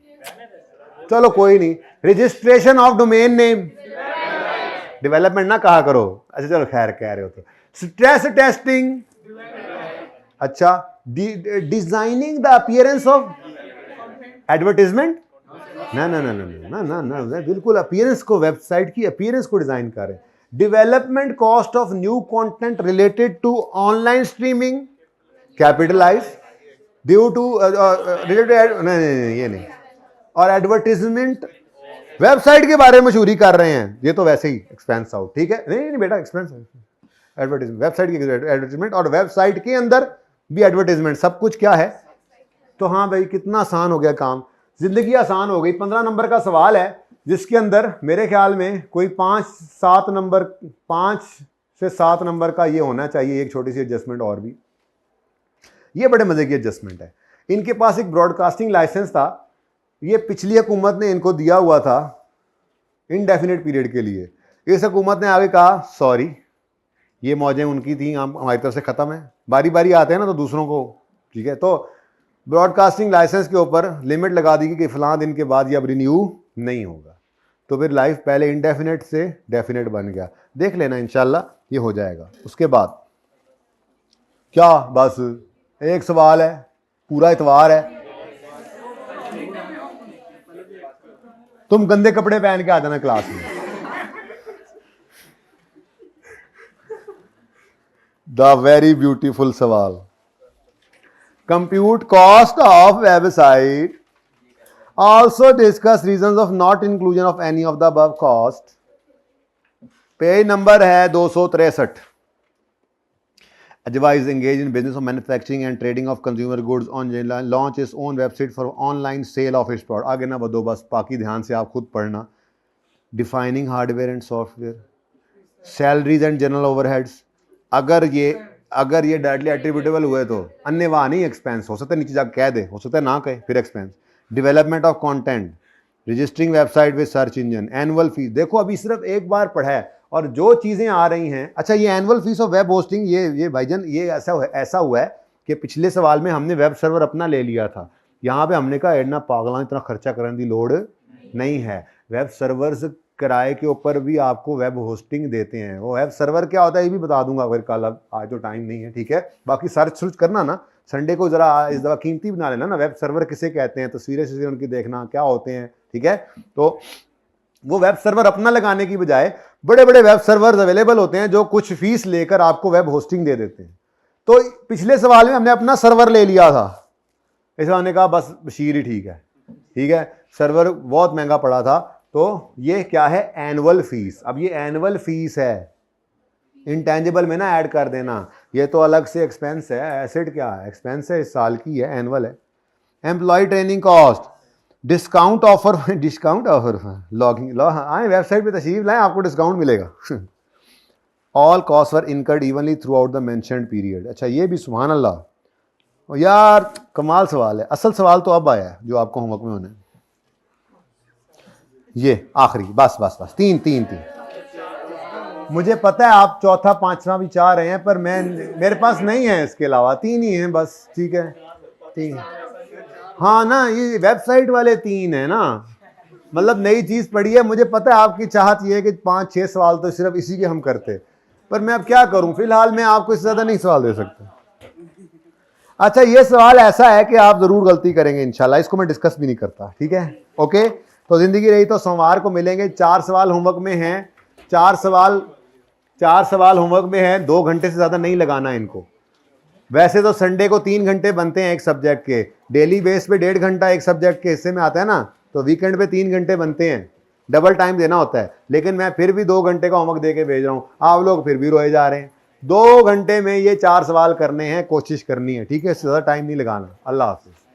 चलो कोई नहीं। Registration of domain name, development ना कहा करो, अच्छा चलो खैर कह रहे हो तो। स्ट्रेस टेस्टिंग, अच्छा, designing the appearance of advertisement, ना ना ना ना ना ना ना ना, बिल्कुल अपीयरेंस को, वेबसाइट की अपीयरेंस को डिजाइन करें। Development cost of new content related to online streaming, capitalise due to related, नहीं ये नहीं। और एडवर्टीजमेंट, वेबसाइट के बारे में मशहूरी कर रहे हैं, ये तो वैसे ही एक्सपेंस आउट, ठीक है। नहीं नहीं बेटा, एक्सपेंस एडवर्टीजमेंट, वेबसाइट की एडवर्टीजमेंट और वेबसाइट के अंदर भी एडवर्टीजमेंट, सब कुछ क्या है। तो हाँ भाई, कितना आसान हो गया काम, जिंदगी आसान हो गई। 15 नंबर का सवाल है जिसके अंदर मेरे ख्याल में कोई 5 से 7 नंबर का ये होना चाहिए, एक छोटी सी एडजस्टमेंट और भी। ये बड़े मजे की एडजस्टमेंट है। इनके पास एक ब्रॉडकास्टिंग लाइसेंस था, ये पिछली हुकूमत ने इनको दिया हुआ था इनडेफिनेट पीरियड के लिए। इस हुकूमत ने आगे कहा सॉरी, ये मौजें उनकी थी, हमारी तरफ से ख़त्म है। बारी बारी आते हैं ना तो दूसरों को, ठीक है। तो ब्रॉडकास्टिंग लाइसेंस के ऊपर लिमिट लगा दी कि फलां दिन के बाद ये अब रिन्यू नहीं होगा। तो फिर लाइफ पहले इनडेफिनेट से डेफिनेट बन गया। देख लेना, इंशाल्लाह ये हो जाएगा। उसके बाद क्या, बस एक सवाल है, पूरा इतवार है, तुम गंदे कपड़े पहन के आ जाना क्लास में। द वेरी ब्यूटीफुल सवाल, compute cost of website, also discuss reasons of not inclusion of any of the above cost। Page number है 263। Advise engage in business of manufacturing and trading of consumer goods online, launch its own website for online sale of its product। आगे ना बदो, बस बाकी ध्यान से आप खुद पढ़ना। Defining hardware and software, salaries and general overheads। अगर ये डायरेक्टली एट्रीब्यूटेबल हुए तो अन्यवा नहीं एक्सपेंस, हो सकता है नीचे जाकर कह दे, हो सकता है ना कहे, फिर expense. Development of content, registering website with search engine, annual fees. देखो अभी सिर्फ एक बार पढ़ा है और जो चीज़ें आ रही हैं। अच्छा, ये annual fees of web hosting, ये भाईजान ये ऐसा हुआ है कि पिछले सवाल में हमने वेब सर्वर अपना ले लिया था, यहाँ पे हमने कहा एडना पागलां इतना खर्चा करने की लोड़ नहीं है। वेब सर्वर्स किराए के ऊपर भी आपको वेब होस्टिंग देते हैं। वो वेब सर्वर क्या होता है ये भी बता दूंगा अगर कल, अब आज तो टाइम नहीं है, ठीक है। बाकी सर्च करना ना, संडे को ज़रा इस दफ़ा कीमती बना लेना ना, वेब सर्वर किसे कहते हैं, तस्वीरें उनकी देखना क्या होते हैं, ठीक है। तो वो वेब सर्वर अपना लगाने की बजाय बड़े बड़े वेब सर्वर अवेलेबल होते हैं जो कुछ फीस लेकर आपको वेब होस्टिंग दे देते हैं। तो पिछले सवाल में हमने अपना सर्वर ले लिया था, इस हमने कहा बस बशीर ही ठीक है, ठीक है, सर्वर बहुत महंगा पड़ा था। तो ये क्या है, एनुअल फीस। अब ये एनुअल फीस है, इंटेंजिबल में ना ऐड कर देना, ये तो अलग से एक्सपेंस है। एसेट क्या है, एक्सपेंस है, इस साल की है, एनुअल है। Employ training cost, discount offer, discount offer, logging आए वेबसाइट पे तशरीफ लाएं, आपको डिस्काउंट मिलेगा। All cost were incurred evenly throughout the mentioned period. अच्छा ये भी सुभान अल्लाह यार कमाल सवाल है। असल सवाल तो अब आया है जो आपको होमवर्क में होना है, ये आखिरी, बस बस बस, तीन। मुझे पता है आप चौथा पांचवा भी चाह रहे हैं, पर मेरे पास नहीं है इसके अलावा, 3 ही हैं बस, ठीक है 3। हाँ ना, ये वेबसाइट वाले 3 है ना, मतलब नई चीज़ पढ़ी है। मुझे पता है आपकी चाहत ये है कि 5-6 सवाल तो सिर्फ इसी के हम करते, पर मैं अब क्या करूं, फिलहाल मैं आपको इससे ज़्यादा नहीं सवाल दे सकता। अच्छा ये सवाल ऐसा है कि आप ज़रूर गलती करेंगे इंशाल्लाह, इसको मैं डिस्कस भी नहीं करता, ठीक है, ओके। तो ज़िंदगी रही तो सोमवार को मिलेंगे। 4 सवाल होमवर्क में हैं, 4 सवाल होमवर्क में हैं, 2 घंटे से ज़्यादा नहीं लगाना इनको। वैसे तो संडे को 3 घंटे बनते हैं एक सब्जेक्ट के, डेली बेस पे 1.5 घंटा एक सब्जेक्ट के हिस्से में आता है ना, तो वीकेंड पे 3 घंटे बनते हैं, डबल टाइम देना होता है। लेकिन मैं फिर भी 2 घंटे का होमवर्क दे के भेज रहा हूँ, आप लोग फिर भी रोए जा रहे हैं। 2 घंटे में ये 4 सवाल करने हैं, कोशिश करनी है, ठीक है, इससे ज़्यादा टाइम नहीं लगाना। अल्लाह हाफिज़।